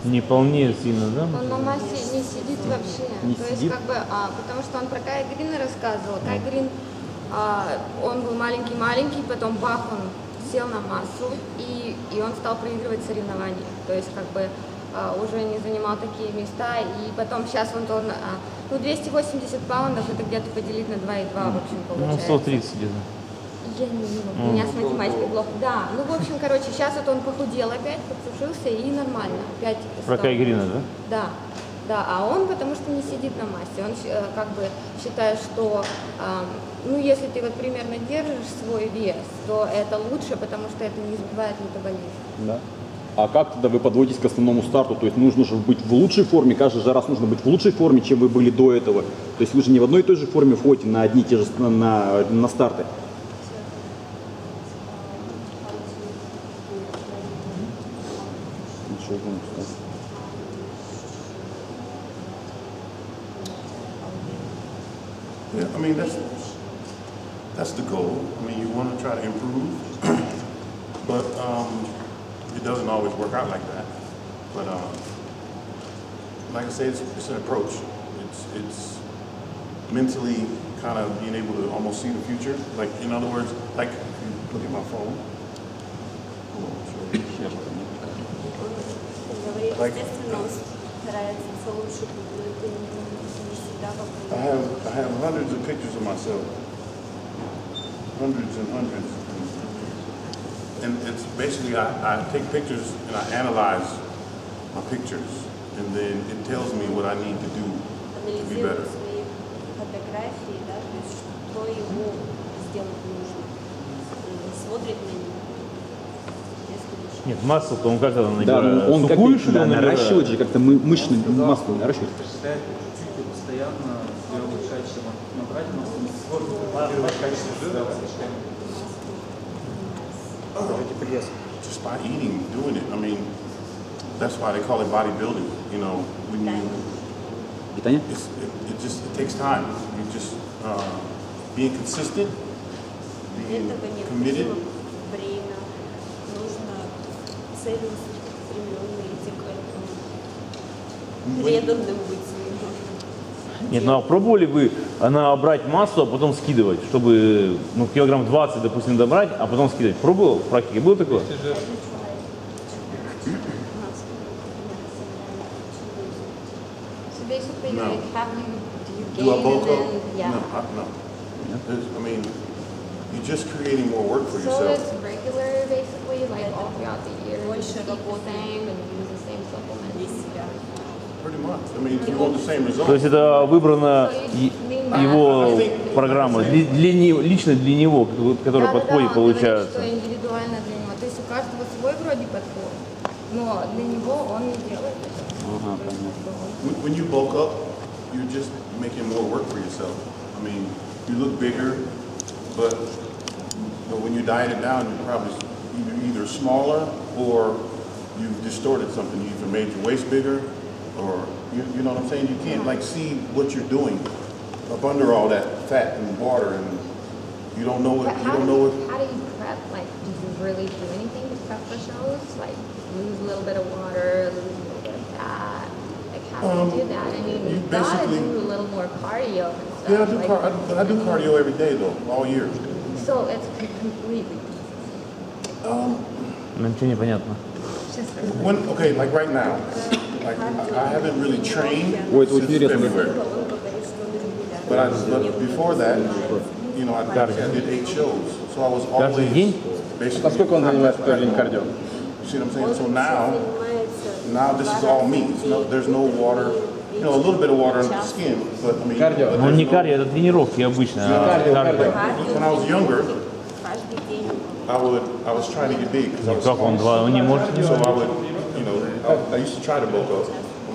Не полнее сильно, да? Он на массе не сидит вообще. Не то сидит? есть как бы, потому что он про Кая Грина рассказывал. Кай Грин, он был маленький, потом бах, он сел на массу, и он стал проигрывать соревнования. То есть как бы уже не занимал такие места, и потом сейчас он 280 паундов, это где-то поделить на 2,2, в общем, получается. Ну, 130 где-то. Я не могу, у меня с математикой плохо. Да, ну, в общем, короче, сейчас вот он похудел опять, подсушился, и нормально. Опять Про Кай Грина, да? Да, а он потому что не сидит на массе. Он как бы считает, что, ну, если ты вот примерно держишь свой вес, то это лучше, потому что это не сбивает метаболизм. Да. А как тогда вы подводитесь к основному старту? То есть нужно же быть в лучшей форме, каждый же раз нужно быть в лучшей форме, чем вы были до этого. То есть вы же не в одной и той же форме входите на одни и те же на старты. Yeah, I mean that's the goal. I mean you want to try to improve, but it doesn't always work out like that. But like I say, it's an approach. It's mentally kind of being able to almost see the future. Like in other words, like if you look at my phone. Like, I have hundreds of pictures of myself, hundreds and hundreds, and it's basically I take pictures and I analyze my pictures, and then it tells me what I need to do to be better. Фотографии, да, то есть что ему сделать нужно, смотрит на него, если лучше. Нет, массу, то он как-то Да, набирает. он как Сухую, что ли, да, набирает? наращивает же, как-то мышечную массу наращивает. Считает чуть-чуть и постоянно делать качество набрать, но сложно контролировать качество жира. Just by eating, doing it. I mean, that's why they call it bodybuilding. You know, when you, Питание? it takes time. You just being consistent, being Этого committed. необходимо время, нужно целеустремленно идти к этому, преданным быть. Нет, ну а пробовали вы набрать массу, а потом скидывать, чтобы ну, килограмм 20, допустим, добрать, а потом скидывать? Пробовал? В практике было такое? So basically, No. like, do you Do I gain bulk and up? then, yeah. No. I mean, you're just creating more work for So yourself. it's regular, basically, like all throughout the year. You just eat the same and use the same supplements. Pretty much. I mean, if you want the same results. То есть это выбрана его программа, лично для него, которая подходит, он говорит, получается. что индивидуально для него. То есть у каждого свой вроде подход, но для него он не делает это. Ага, понятно. When you bulk up, you're just making more work for yourself. I mean, you look bigger, but when you diet it down, you're probably either smaller or you've distorted something. You either made your waist bigger, or you know what I'm saying. You can't like see what you're doing up under all that fat and water, and you don't know it. You don't know it. How do you prep? Like, do you really do anything to prep for shows? Like, lose a little bit of water, lose a little bit of fat. Like, how do you do that? I mean, you gotta do a little more cardio and stuff. Yeah, I do cardio every day though, all year. So it's completely. Ну, ничего не понятно. Okay, like right now, like I haven't really trained Ой, это since очень интересно. February. But before that, you know, I did 8 shows, so I was Каждый день? always basically. Насколько он занимается в день кардио? You see what I'm saying? So now this is all me. There's no water. You know, a little bit of water on the skin, but I mean. Cardio. Ну, не кардио, это тренировки обычно. Кардио. When I was younger, I was trying to get big because I was Как он small. он не может? So I would, you know, I used to try to bulk up.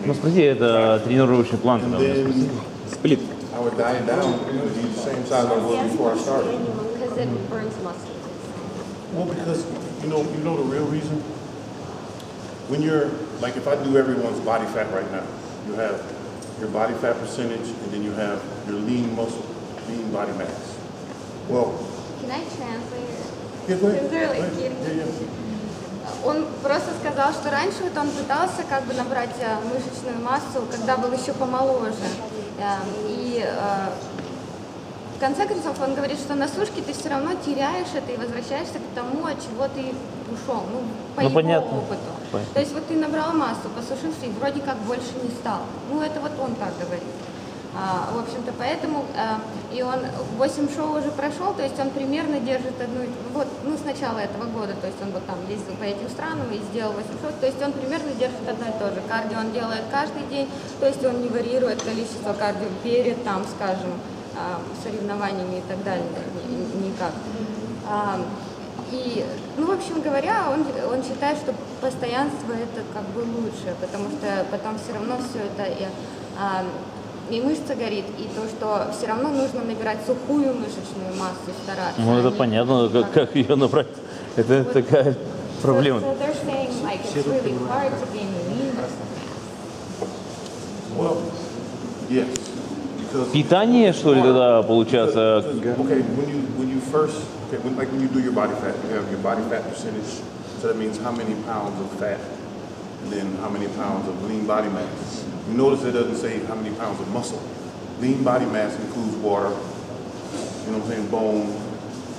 Ну, спроси, это тренировочный план. And Там. then Сплит. I would diet down to be the same size I was before I started. Because it burns muscles. Well, because you know the real reason. When you're like, if I do everyone's body fat right now, you have your body fat percentage, and then you have your lean muscle, lean body mass. Well, Can I translate? yeah, go ahead. Is there, like, Go ahead. kidding? Yeah. Он просто сказал, что раньше вот он пытался как бы набрать мышечную массу, когда был еще помоложе. И в конце концов он говорит, что на сушке ты все равно теряешь это и возвращаешься к тому, от чего ты ушел, ну, по его понятно. опыту. Понятно. То есть вот ты набрал массу, посушился и вроде как больше не стал. Ну это вот он так говорит. В общем-то, поэтому, и он 8 шоу уже прошел, то есть он примерно держит одну, вот, ну, с начала этого года, то есть он вот там ездил по этим странам и сделал 8 шоу, то есть он примерно держит одно и то же. Кардио он делает каждый день, то есть он не варьирует количество кардио перед, там, скажем, соревнованиями и так далее, никак. И, ну, в общем говоря, он считает, что постоянство это как бы лучше, потому что потом все равно все это и мышца горит, и то, что все равно нужно набирать сухую мышечную массу, стараться. Ну, это понятно, как ее набрать. Это такая проблема. So they're saying like it's really hard to gain lean muscle. Well, yes. Because Питание, что ли, тогда получается? okay, when you first, okay, when you do your body fat, you have your body fat percentage. So that means how many pounds of fat, and then how many pounds of lean body mass. You notice it doesn't say how many pounds of muscle. Lean body mass includes water, you know what I'm saying, bone,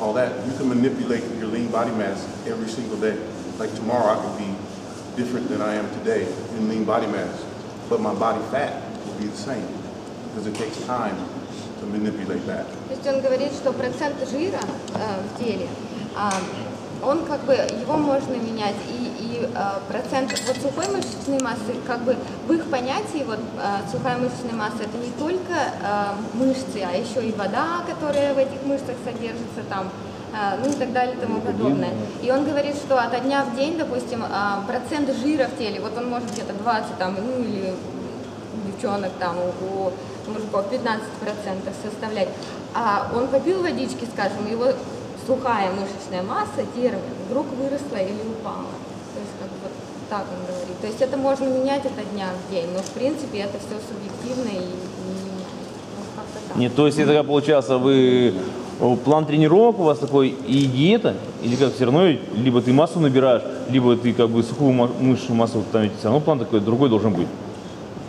all that. You can manipulate your lean body mass every single day. Like tomorrow I could be different than I am today in lean body mass, but my body fat will be the same because it takes time to manipulate that. То есть он говорит, что процент жира в теле, он как бы, его можно менять, и процент вот сухой мышечной массы, как бы в их понятии вот сухая мышечная масса это не только мышцы, а еще и вода, которая в этих мышцах содержится, там ну и так далее и тому подобное. И он говорит, что от дня в день, допустим, процент жира в теле, вот он может где-то 20 там, ну или у девчонок там, у мужиков 15% составлять. А он попил водички, скажем, его сухая мышечная масса, термин, вдруг выросла или упала. То есть как бы вот так он говорит. То есть это можно менять от дня в день, но в принципе это все субъективно и ну, как-то так. Нет, то есть это получается вы план тренировок у вас такой и диета, или как все равно, либо ты массу набираешь, либо ты как бы сухую мышечную массу, там все равно план такой другой должен быть.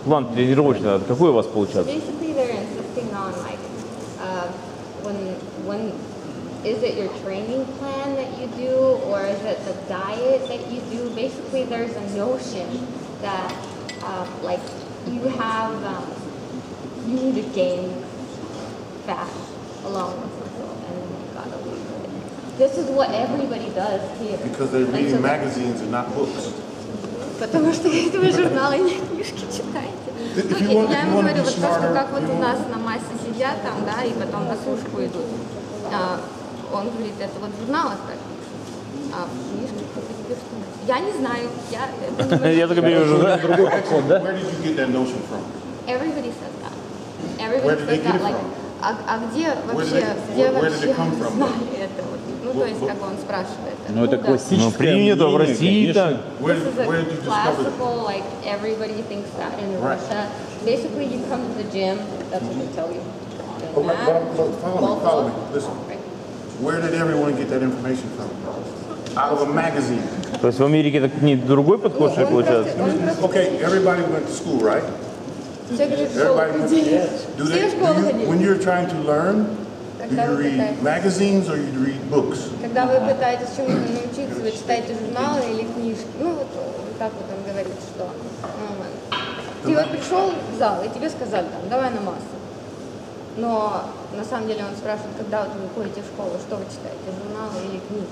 План тренировочный, какой у вас получается? Basically they're insisting on like when is it your training plan that you do or is it the diet that you do? Basically there's a notion that like you have you need to gain fat along with muscle and then you gotta lose it. This is what everybody does here. Because they're reading magazines and not books. Потому что если вы журналы, не книжки читаете. Ну, я ему говорю, вот то, что как вот у нас на массе сидят там, да, и потом на сушку идут. Он говорит, это вот в журналах так. А в книжках это тебе что? Я не знаю. Я только вижу, да? Другой подход, да? Where did you get that notion from? Everybody says that. Everybody says that. Like, а где вообще знали это? Ну, то есть, как он спрашивает. Ну, это классическое. Ну, принято в России так. This is a classical, like, everybody thinks that in Russia. Basically, you come to the gym, that's what they tell you. Follow me. Listen. Where did everyone get that information from? Out of a magazine. То есть в Америке это не другой подход, что получается? Okay, everybody went to school, right? Everybody went to school. When you're trying to learn, do you read magazines or you read books? Когда вы пытаетесь чему-то научиться, вы читаете журналы или книжки. Ну, вот так вот он говорит, что ты вот пришел в зал, и тебе сказали, там, давай на массу. Но на самом деле он спрашивает, когда вот вы ходите в школу, что вы читаете, журналы или книги?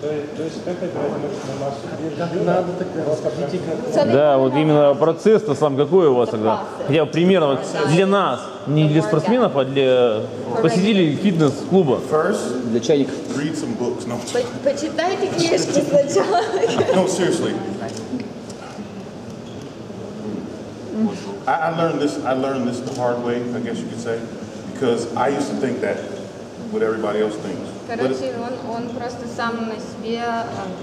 То есть как играть мышечную массу? Как надо тогда? Да, вот именно процесс-то сам какой у вас тогда? Хотя бы примерно для нас, не для спортсменов, а для посетителей фитнес-клуба. Для чайников. Почитайте книжки сначала. No, seriously. I learned this the hard way, I guess you could say, because I used to think that what everybody else thinks. Короче, он просто сам на себе,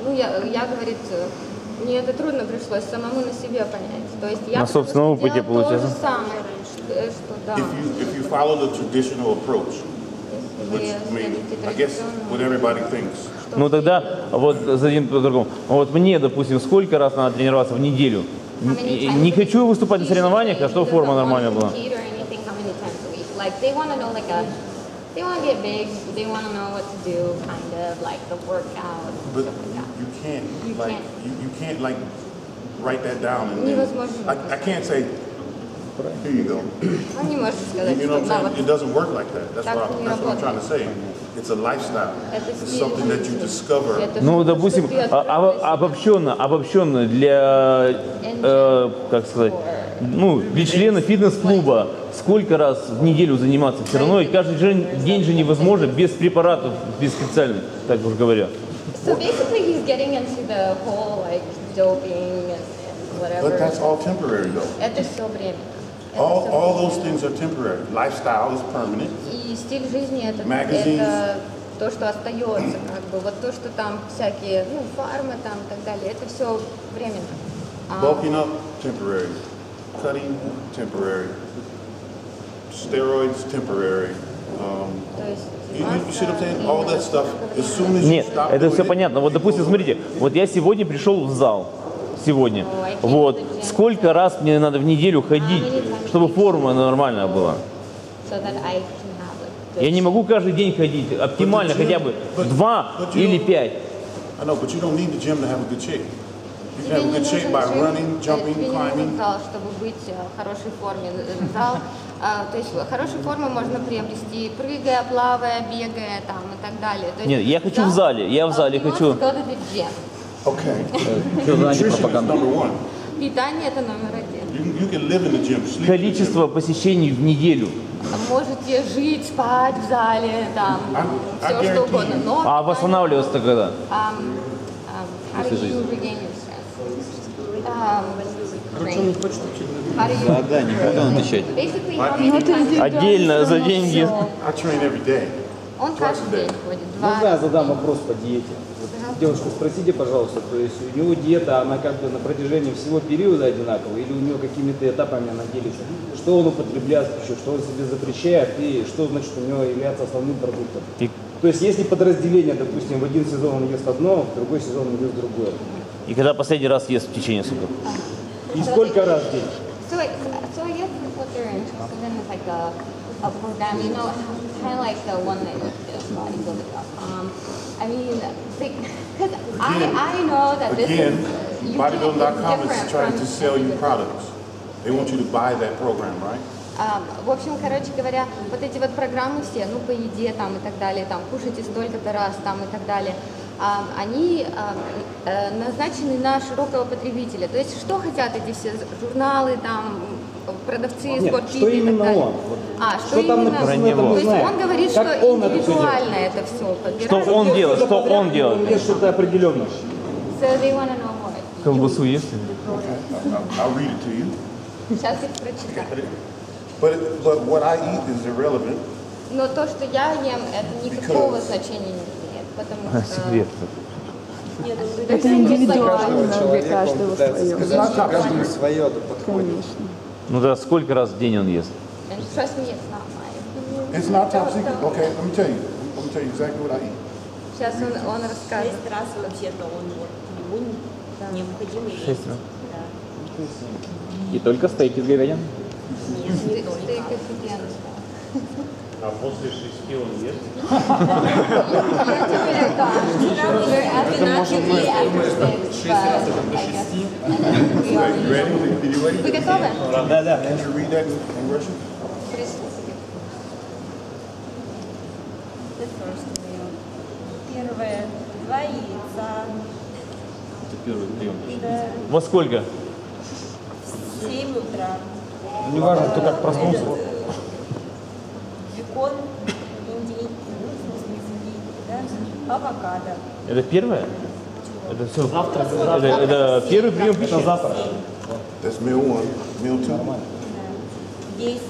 ну я говорит, мне это трудно пришлось самому на себе понять. То есть я на собственном опыте получается. То же самое, что да. If you follow the traditional approach, which I mean, I guess what everybody thinks. Ну тогда вот зададим по-другому. Вот мне, допустим, сколько раз надо тренироваться в неделю? Не хочу выступать на соревнованиях, а чтобы форма нормальная была. They want to get big, they want to know what to do, kind of like the workout. But you can't like write that down. And I can't say, here you go. You know what I'm saying? It doesn't work like that. That's what I'm trying to say. It's a lifestyle. It's something that you discover. Ну, допустим, обобщенно для, как сказать, ну, для члена фитнес-клуба сколько раз в неделю заниматься? Все равно и каждый день же невозможно без препаратов, без специальных, так уж говоря. So basically he's getting into the whole like doping and whatever. But that's all temporary though. Это все временно. All those things are temporary. Lifestyle is permanent. И стиль жизни это то, что остается, как бы вот то, что там всякие, ну, фармы там и так далее, это все временно. Bulking up, temporary. Cutting, temporary. Steroids, temporary. You see what I'm saying? All that stuff. As soon as you stop. Это все понятно. Вот, допустим, смотрите, вот я сегодня пришел в зал. Сегодня. Вот. Сколько раз мне надо в неделю ходить, чтобы форма нормальная была? Я не могу каждый день ходить, оптимально хотя бы 2 или 5. I know, but you don't need the gym to have a good shape. You can have a good shape by running, jumping, climbing. Чтобы быть в хорошей форме, зал, то есть хорошую форму можно приобрести, прыгая, плавая, бегая там и так далее. Нет, я хочу в зале, я в зале хочу. Okay. Nutrition is number one. Питание это номер один. You can live in the gym. Количество посещений в неделю. можете жить, спать в зале, там, все что угодно. Но А восстанавливаться-то когда? how do you regain your stress? Да, не буду отвечать. Basically, how many times Отдельно за деньги. I train every day. он каждый день ходит, Можно я задам вопрос по диете? Вот, девушка, спросите, пожалуйста, то есть у него диета, она как бы на протяжении всего периода одинаковая, или у него какими-то этапами она делится? Что он употребляет в пищу, что он себе запрещает, и что значит у него является основным продуктом? То есть есть ли подразделение, допустим, в один сезон он ест одно, в другой сезон он ест другое? И когда последний раз ест в течение суток? И сколько раз в день? So I guess what they're interested in is like a program, you know, kind of like the one that you did, bodybuilding.com. I mean, because I know that this Again, is bodybuilding.com is trying to sell you products. They want you to buy that program, right? В общем, короче говоря, вот эти вот программы все, ну, по еде там и так далее, там, кушайте столько-то раз там и так далее, они назначены на широкого потребителя. То есть, что хотят эти все журналы, там, продавцы, спортсмены что и так именно далее. он? Что там именно? написано, это мы То есть, знаем. он говорит, Как что он это индивидуально это все подбирает. Что он делает? Что он делает? Есть что-то определенное. So they want to know more. Колбасу ест? I'll read it to you. Сейчас их прочитаю. But what I eat is irrelevant. Но то, что я ем, это никакого значения не имеет, потому что... Секрет. Это индивидуально для каждого свое. Каждому свое подходит. Ну да, сколько раз в день он ест? And trust me, it's not mine. It's not top secret. Okay, let me tell you. Let me tell you exactly what I eat. Сейчас он расскажет. 6 раз вообще-то он ему необходимо есть. 6 раз. Да. И только стейки с говядиной? Нет, не только. Стейк офигенный. А после 6 он ест? Вы готовы? Да. Can you read that in Russian? Первое. 2 яйца. Это первый прием. Да. Во сколько? В 7 утра. Неважно, кто как проснулся. Бекон, индейки, ну, в смысле из индейки, да? Авокадо. Это первое? Это все завтра? Это первый прием пищи? Это завтра. That's meal one. Meal two. 10.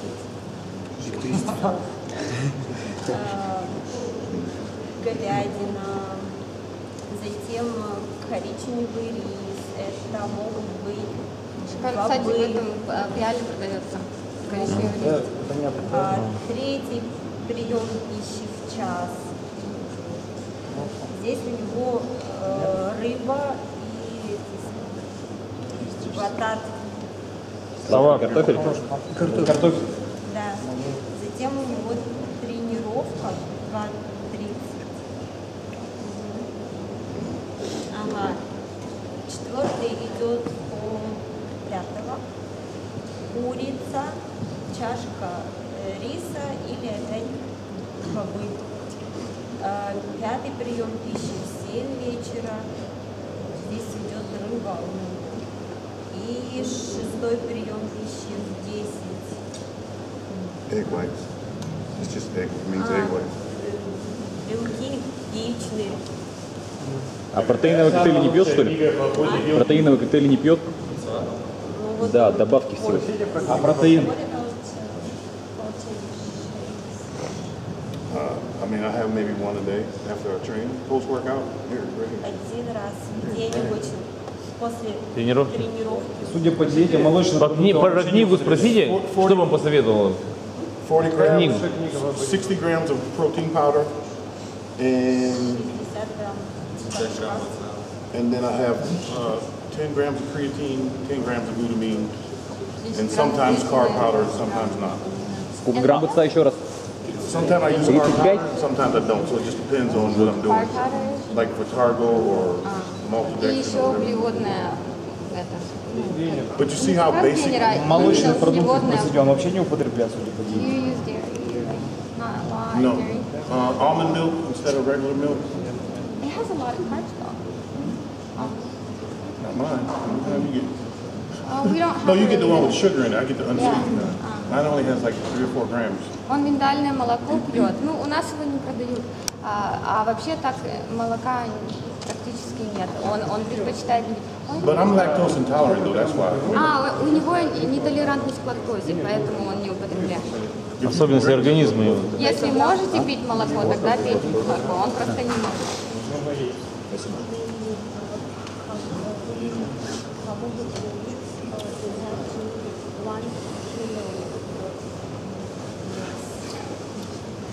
Говядина. Затем коричневый рис. Это могут быть Кстати, в этом пиале продается коричневый рис. Третий прием пищи в час. Здесь у него рыба и батат. Картофель? Картофель. Да. Затем у него тренировка 2:30. Ага. Четвертый идет пятого. Курица, чашка риса или опять бобы. Пятый прием пищи в 7 вечера. Здесь идет рыба. И шестой прием пищи в 10. Egg whites. It's just egg. It means egg whites. Белки яичные. А протеиновый коктейль не пьет, что ли? Протеиновый коктейль не пьет? Да, добавки всего. А протеин? I mean, I have maybe one a day after I train. Post-workout, here, right here. Один раз в день обычно после Тренировки? Судя по диете, молочный Про книгу спросите, что вам посоветовал? 40 grams, Книгу. 60 grams of protein powder, and 50 грамм. and then I have 10 grams of creatine, 10 grams of glutamine, and sometimes carb powder, and sometimes not. Сколько грамм будет еще раз? Sometimes I use carb powder, sometimes I don't, so it just depends on what I'm doing. Like for Targo or И maltodextrin еще or whatever. углеводная But you see how basic. Молочные продукты он вообще не употребляет, судя по диете. You use dairy, right? Not a lot of No. dairy. Almond milk instead of regular milk. It has a lot of carbs though. Not mine. What kind you get? We don't have No, you get it. the one with sugar in it. I get the unsweetened. Yeah. Mine only has like 3 or 4 grams. Он миндальное молоко пьет. Ну, у нас его не продают. А вообще так молока практически нет. Он предпочитает... But I'm lactose intolerant though, that's why. У него нетолерантность к лактозе, поэтому он не употребляет. Особенности организма его. Если можете пить молоко, тогда пейте молоко. Он просто не может.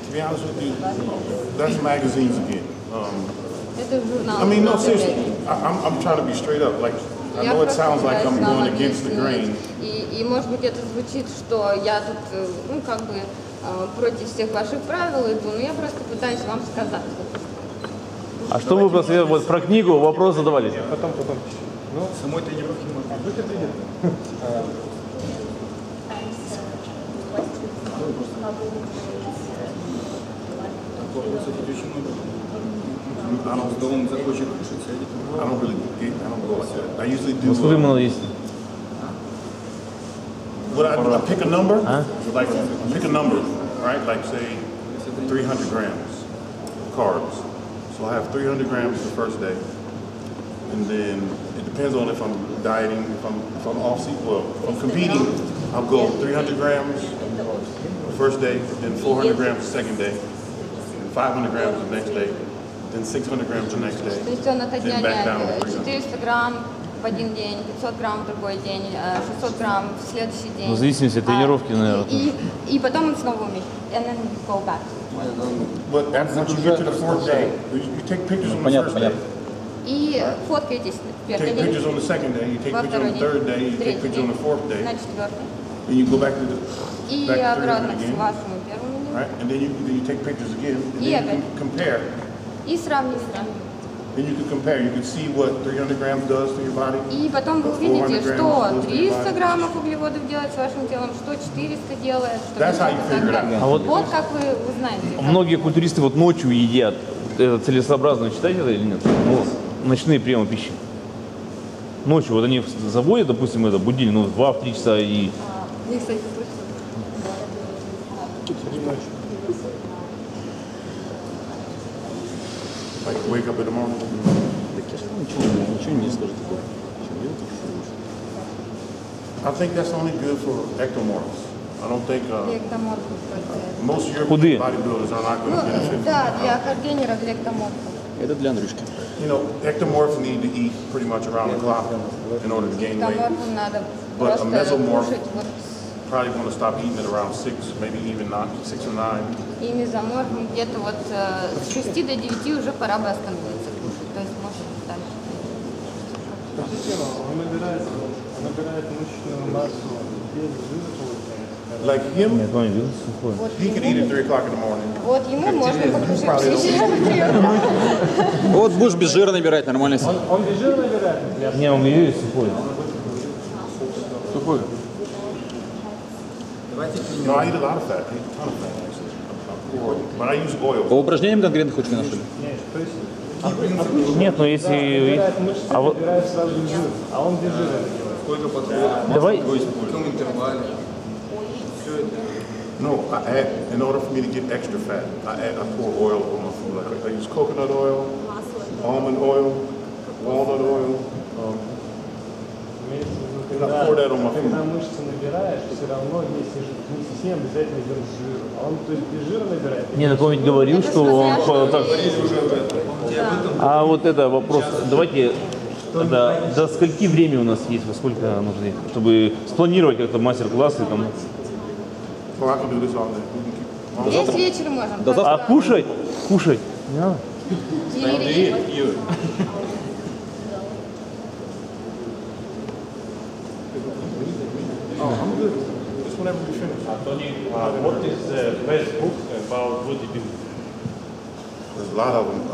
To be honest with you, that's magazines again. Это журнал. I mean, no, seriously, I'm trying to be straight up. Like, I know it sounds like I'm going against the grain. И может быть это звучит, что я тут, ну, как бы против всех ваших правил иду, но я просто пытаюсь вам сказать. А что вы после вот про книгу вопрос задавали? Потом. Ну, самой тренировки можно быть тренер. Он захочет кушать, I don't really eat, I don't go like that. I usually do. Фримена есть. What I pick a number, like pick a number, right? Like say 300 grams carbs. So I have 300 grams the first day, and then it depends on if I'm dieting, if I'm off season. Well, if I'm competing, I'll go 300 grams the first day, then 400 grams the second day, and 500 grams the next day, then 600 grams the next day. То есть он это then back down to 300. 400 грамм в один день, 500 грамм в другой день, 600 грамм в следующий день. В зависимости от тренировки, наверное. И потом он снова уменьшит. And then you go back. But once you get to the fourth day, you take pictures on the first day. И фоткаетесь в Take первый день. pictures on the second day, you take Во pictures on второй the день, third day, you take третий pictures on день, the fourth day, на четвертый. then you go back to the И back to 300 обратно к again, вашему первому дню. right? And then you take pictures again, and И then you опять. can compare. И сравнивать. Then you can compare. You can see what 300 grams does to your body. И потом вы what увидите, 400 что grams does to your 300 body. граммов углеводов делает с вашим телом, что 400 делает, что That's how 500 you и так figure it далее. out. А вот- Вот как вы узнаете. Многие культуристы вот ночью едят. Это целесообразно читать это или нет? Ну, ночные приемы пищи. Ночью вот они заводят, допустим, это будильник, ну, в 2-3 часа и... Мне, кстати, слышно. Like wake up in the morning. Ничего не скажет такого. I think that's only good for ectomorphs. I don't think Эктоморф. most European Худые. bodybuilders are not going Ну, to benefit. да, для кардионеров, для эктоморфов. Это для Андрюшки. You know, ectomorphs need to eat pretty much around the clock in order to gain weight. Эктоморфам надо But a просто mesomorph кушать вот. probably want to stop eating at around 6, maybe even not 6 or 9. И мезоморфам где-то вот с 6 до 9 уже пора бы остановиться кушать. То есть может дальше. Он набирает мышечную массу без жира, получается. Like him, Нет, он идет сухой. he could eat at 3 o'clock in the morning. Вот ему можно покушать пищу. Вот будешь без жира набирать, нормально. Он без жира набирает? Не, он идет сухой. Сухой. No, I eat a lot of fat. I eat a ton of fat, actually. But I use oil. По упражнениям конкретно хоть не нашли? То есть Нет, но если... набирает мышцы, А вот набирает сразу жир, а он без жира делает. Сколько подходов? давай... В каком интервале? No, I add, in order for me to get extra fat, I pour oil on my food. Like I use coconut oil, almond oil, walnut oil. Имеется в виду, I pour that on my когда food. мышцы набираешь, все равно вместе с ним обязательно идет жир. А он то есть без жира набирает? Нет, так он ведь говорил, что он так... А вот это вопрос. Давайте... До скольки времени у нас есть, во сколько нужно ехать, чтобы спланировать как-то мастер-классы там? So I can do this all day. Весь вечер можем. А кушать? Кушать. Не надо. I'm good. Just whenever we finish. Tony, what is the best book about bodybuilding? There's a lot of them.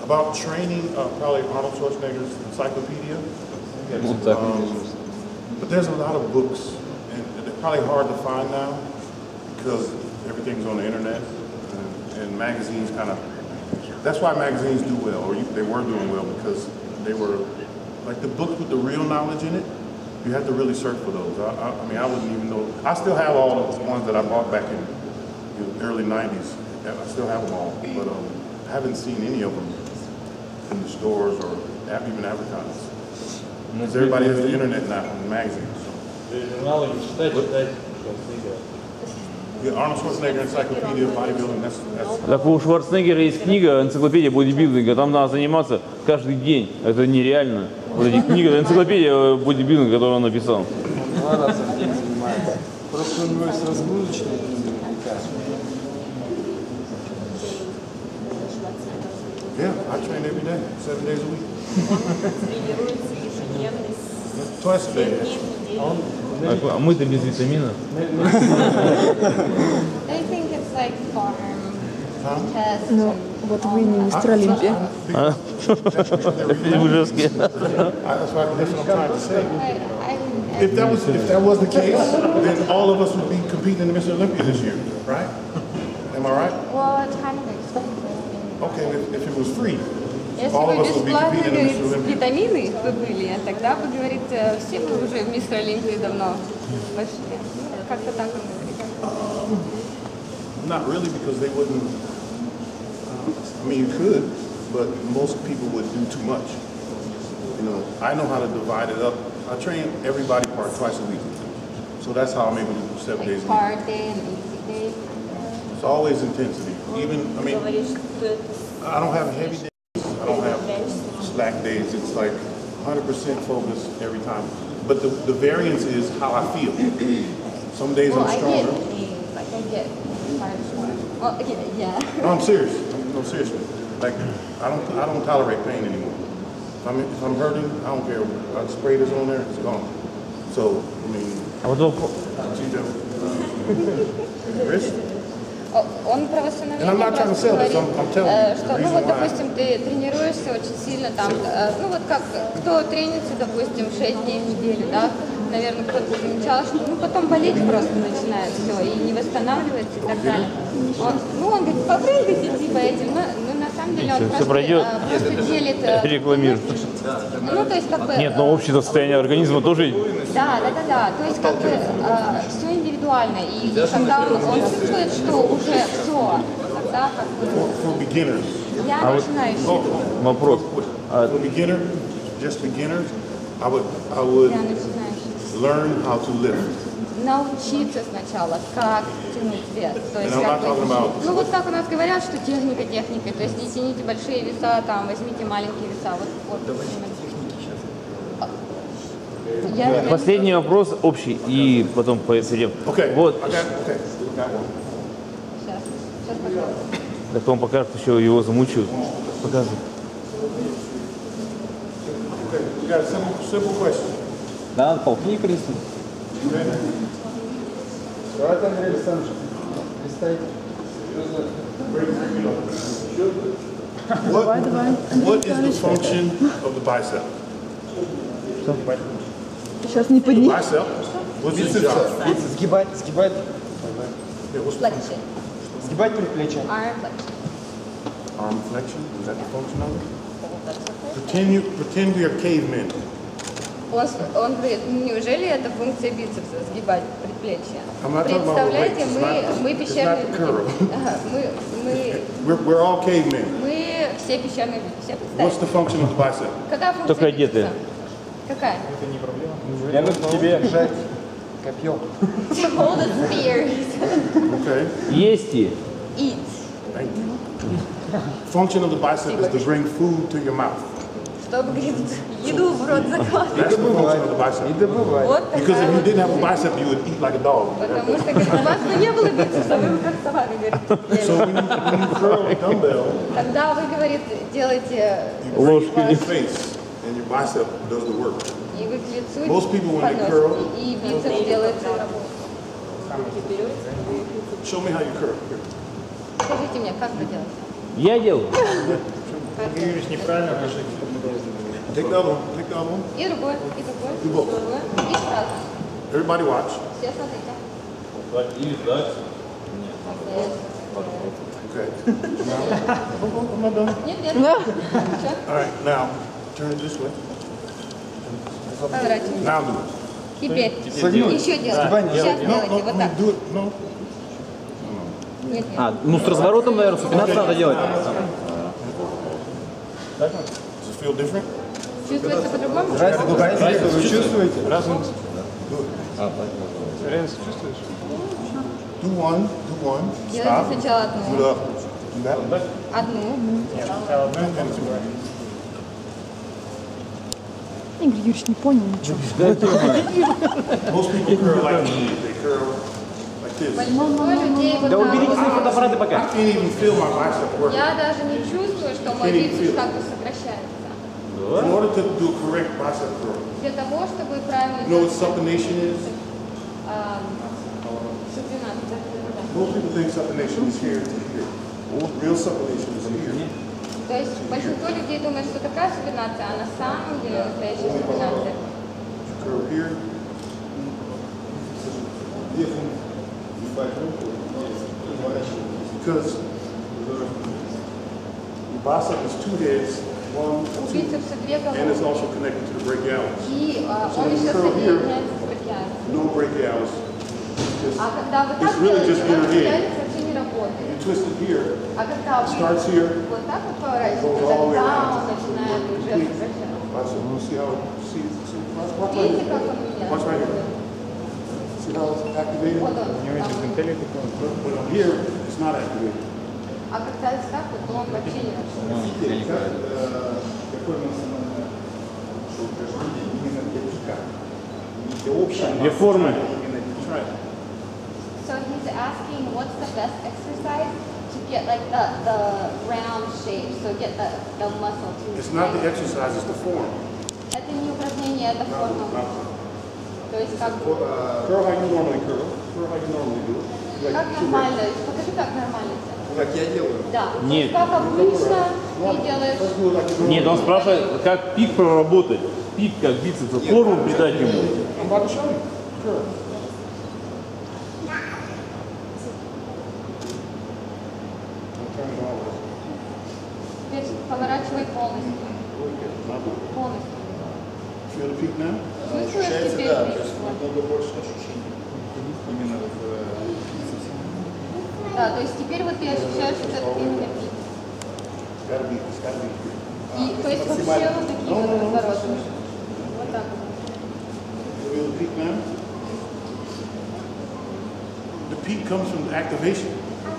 About training, probably Arnold Schwarzenegger's Encyclopedia. But there's a lot of books, and they're probably hard to find now because everything's on the internet, and magazines kind of. That's why magazines do well, or they were doing well because they were like the books with the real knowledge in it. You have to really search for those. I mean, I wouldn't even know. I still have all the ones that I bought back in the early 90s. I still have them all, but I haven't seen any of them in the stores or even advertised. Because everybody has the internet now and magazines. Журналы не читать, читать Шварценеггера. Yeah, Arnold Schwarzenegger Encyclopedia of Bodybuilding. That's Так у Шварценеггера есть книга «Энциклопедия бодибилдинга», там надо заниматься каждый день. Это нереально. Вот эти книги, энциклопедия бодибилдинга, которую он написал. 2 раза в день занимается. Просто у него есть разгрузочные наверняка. Yeah, I train every day, 7 days a week. Тренируется ежедневно. Twice a day. А мы-то без витамина. I think it's like farm test. Ну, вот вы не мистер Олимпия. That's what I'm trying to say. If that was the case, then all of us would be competing in the Mr. Olympia this year, right? Am I right? Well, it's kind of expensive. Okay, if it was free, Если all бы of us would be бесплатно, competing in the Mr. говорит, Olympia. витамины бы были, тогда бы, говорит, все бы уже в мистер Олимпии давно пошли. Как-то так он говорит. Not really, because they wouldn't. I mean, you could, but most people would do too much. You know, I know how to divide it up. I train every body part twice a week, so that's how I'm able to do 7 days a week. Hard day and easy day. It's always intensity. Even, I mean, I don't have heavy days. I don't have slack days. It's like 100% focus every time. But the variance is how I feel. Some days I'm stronger. I get hard. Well, yeah. No, I'm serious. No, seriously. Like, I don't tolerate pain anymore. If I'm hurting, I don't care. I spray this on there, it's gone. So, I mean, wrist? Он про восстановление And I'm not trying to sell this, I'm telling you. что, ну вот, допустим, ты тренируешься очень сильно там, ну вот как, кто тренится, допустим, 6 дней в неделю, да, наверное, кто-то замечал, что ну потом болеть просто начинает все и не восстанавливается и так далее. Он говорит, попрыгайте типа этим, но на самом деле он просто делит... Рекламирует. Ну, то есть как бы... Нет, но общее состояние организма тоже... Да. То есть как бы все индивидуально. И когда он чувствует, что уже все, тогда как бы... Я начинающий. Вопрос. For beginner, just beginners, I would learn how to lift. Научиться сначала, как тянуть вес. То есть, ну вот как у нас говорят, что техника. То есть не тяните большие веса, там возьмите маленькие веса. Вот. Последний вопрос общий, и потом перейдем. Вот. Сейчас покажу. Так он покажет, еще его замучают. Показывай. Да, надо полтинник рисовать. Давайте, Андрей Александрович, листайте. What is the function of the bicep? Сейчас не подниму. Bicep? What's its job? Сгибать. Flexion. Сгибать предплечье. Arm flexion. Arm flexion? Is that the function of it? Pretend we are cavemen. Он говорит, ну неужели это функция бицепса, сгибать предплечье? I'm not talking about Представляете, weights. мы пещерные люди. We're all cavemen. Мы все пещерные люди. Все What's the представьте. function of the bicep? Какая функция Только одетые. бицепса? Какая? Это не проблема. Я буду тебе жать копьем. To hold a spear. Okay. Есть и. Eat. Thank you. Function of the bicep is to bring food to your mouth. Чтобы, говорит, еду в рот закладывать. That's the function of the bicep. Вот Because такая if you вот. didn't have a bicep, you would eat like a dog. Потому что, говорит, у вас бы не было бицепса, вы бы как собака, говорит, So when you curl a dumbbell, Тогда вы, говорит, делаете you bring it to your face, and your bicep does the work. и вы к лицу Most people, when they curl, подносите, и бицепс делает свою работу. show me how you curl. Скажите мне, как вы делаете? Я делаю. Юрьевич, неправильно отношение. Take the other one. Take the other one. И другой, и другой, You и both. другой, и сразу. Everybody watch. Все смотрите. Или так. Okay. Am I done? Нет. All right. Now turn it this way. Поворачивайтесь. Now do it. Теперь. Согнуть. Еще делать. Сгибание. Сейчас делайте вот так. Нет, нет. Ну с разворотом, наверное, супинацию надо делать. Чувствуется по-другому? Разницу вы чувствуете? Разницу. чувствуешь? Do one. Делайте сначала одну. Одну. Игорь Юрьевич не понял ничего. Most people curl like they curl like this. Большинство людей вот Да так уберите вот. свои фотоаппараты I пока. can't even feel my bicep working. Я даже не чувствую, что мой бицепс как бы сокращается. In order to do a correct bicep curl, Для того, чтобы правильно you know what supination is? супинацию. Most people think supination is here to here. Real supination is here. То есть большинство людей думают, что такая супинация, а на самом деле настоящая супинация. Curl here. Because the bicep is two heads, one, У two, бицепса две and it's головы. also connected to the brachialis. И So он when еще you curl here, соединяется с brachialis. no brachialis. А когда вы так It's really делаете, just ваш inner head. brachialis вообще не работает. You twist it here, А когда вы starts here, вот так вот поворачиваете, goes all the way тогда around. он начинает уже сокращаться. bicep. See how, watch right Видите, here. как он у меня? Watch right here. See how it's activated? Вот он. But here, it's not activated. А когда так, вот, то он вообще не работает. Для формы. So he's asking what's the best exercise to get like the round shape, so get the muscle to. It's not the exercise, it's the form. Это не упражнение, это форма. То есть как бы. Curl how you normally curl. Curl how you normally do it. Как нормально? Покажи, как нормально. Как я делаю? Да. Нет. Как обычно ты делаешь. Нет, он спрашивает, как пик проработать. Пик как бицепса, форму придать ему. I'm about to show you. Curl. Теперь поворачивай полностью. Полностью. Feel the peak now? Чувствуешь теперь Да, то пик? есть намного больше ощущений. Именно в бицепсе. Да, то есть теперь вот ты ощущаешь вот этот именно пик. Gotta be, it's gotta be here. И, то есть вообще вот такие вот развороты. Вот так вот. Feel the peak now? The peak comes from the activation.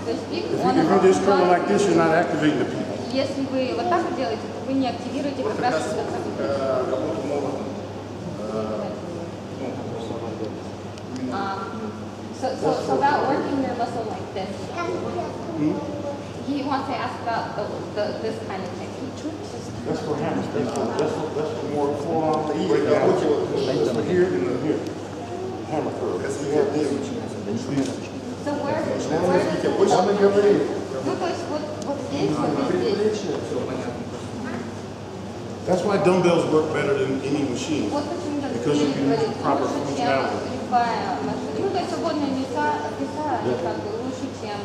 То есть пик, If он you're just curling like this, you're not activating the peak. Если вы вот так вот делаете, то вы не активируете как раз вот это. Работу могут So about working your muscle like this. He wants to ask about this kind of technique. That's for hammers. That's for more forearm. That's for here and here. Hammer curl. That's for here. So where does ну то есть вот здесь, вот здесь. That's why dumbbells work better than any machine. Вот почему Because you can use proper лучше, чем functionality. любая машина. Ну то есть свободная веса, они как бы лучше, чем.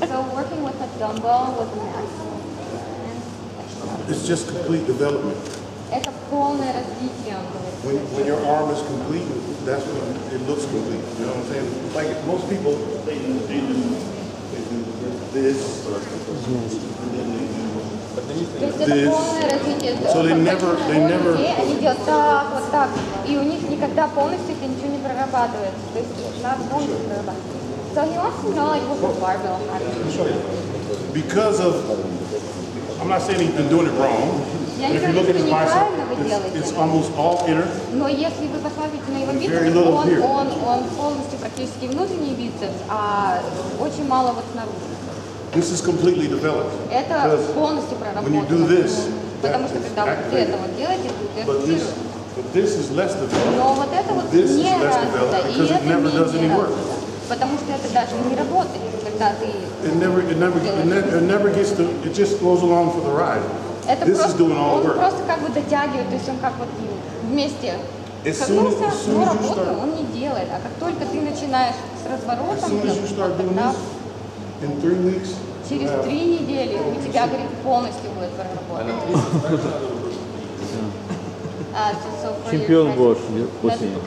So working with a dumbbell with a max. It's just complete development. Это полное развитие. When your arm is complete, that's when it looks complete. You know what I'm saying? Like most people, they do this, То есть это полное развитие. So they never. Они делают так, вот так. И у них никогда полностью это ничего не прорабатывается. То есть надо полностью прорабатывать. So he wants to know like what the barbell how Because of, I'm not saying he's been doing it wrong. Я But не if you говорю, look at что his неправильно вы bicep, делаете. it's almost all inner. Но если вы посмотрите на его Very бицепс, little here. он полностью практически внутренний бицепс, а очень мало вот снаружи. This is completely developed. Это Because полностью when you do проработано. this, Потому что that is когда вот activated. это вот делаете, тут But this, активируется. but this is less developed. Но вот это вот This is не less развито, developed и because it это never does any менее work. развито. Потому что это даже не работает, когда ты... It never gets to, it just goes along for the ride. Это This is просто, doing all он the work. просто как бы дотягивает, то есть он как вот вместе As soon согнулся, as you но работу start- он не делает. А как только ты начинаешь с As разворотом, soon as you start doing тогда this, in 3 weeks, через 3 недели у тебя, говорит, полностью будет проработано. So for Чемпион your Бош осенью.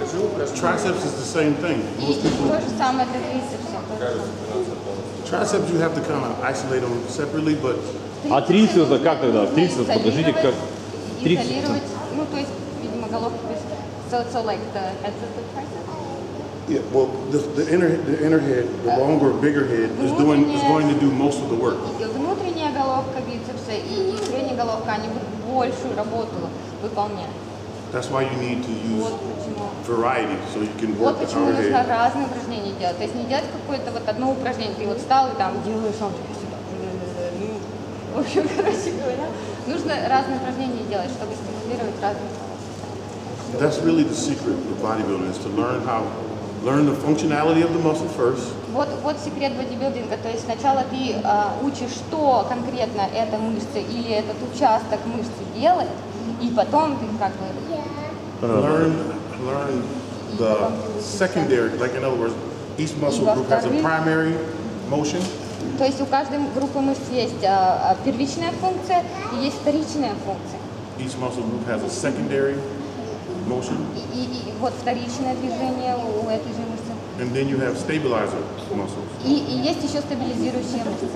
Triceps is the same thing. Most people, то же самое для трицепса. triceps you have to kind of isolate them separately, but А трицепс, как тогда? Трицепс, покажите как. Трицепс. Изолировать, ну то есть, видимо, головку. So like the heads of the tricep? yeah, well, the inner head, the longer, bigger head is going to do most of the work. Внутренняя головка бицепса и средняя головка, они будут большую работу выполнять. That's why you need to use variety, so you can work Вот the почему outer нужно head. разные упражнения делать. То есть не делать какое-то вот одно упражнение, ты вот встал и там делаешь, он сюда. Ну, в общем, короче говоря, нужно разные упражнения делать, чтобы стимулировать разные головки. That's really the secret of bodybuilding, is to learn the functionality of the muscle first. Вот секрет бодибилдинга. То есть сначала ты учишь, что конкретно эта мышца или этот участок мышцы делает, и потом ты как бы... Learn the secondary, like in other words, each muscle group has a primary motion. То есть у каждой группы мышц есть первичная функция и есть вторичная функция. Each muscle group has a secondary motion. И вот вторичное движение у этой же мышцы. And then you have stabilizer muscles. И есть еще стабилизирующие мышцы.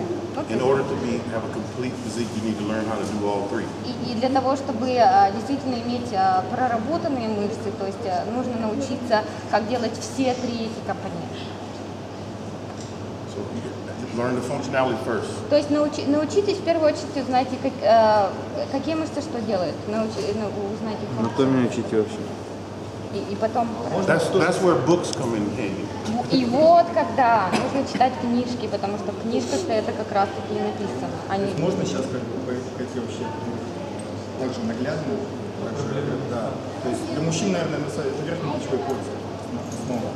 In order to have a complete physique, you need to learn how to do all three. И для того, чтобы действительно иметь проработанные мышцы, то есть нужно научиться, как делать все три эти компонента. So learn the functionality first. То есть научитесь в первую очередь узнать, какие мышцы что делают. Узнать их. Анатомию учите вообще. И потом... That's where books come in handy. И вот когда нужно читать книжки, потому что в книжках-то это как раз таки и написано. Можно сейчас как бы пойти вообще также наглядно, да. То есть для мужчин, наверное, это верхний плечевой пояс.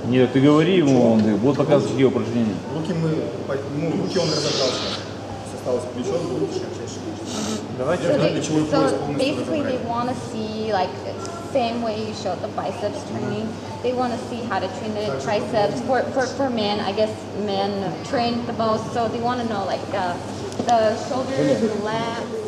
Нет, ты говори ему, он будет показывать какие упражнения. Руки руки он разобрался. Осталось плечо, будет ширчайший. Давайте плечевой пояс полностью Basically, they разобрать. want to see like same way you showed the biceps training. They want to see how to train the triceps. For men, I guess men train the most, so they want to know like the shoulders, the lats.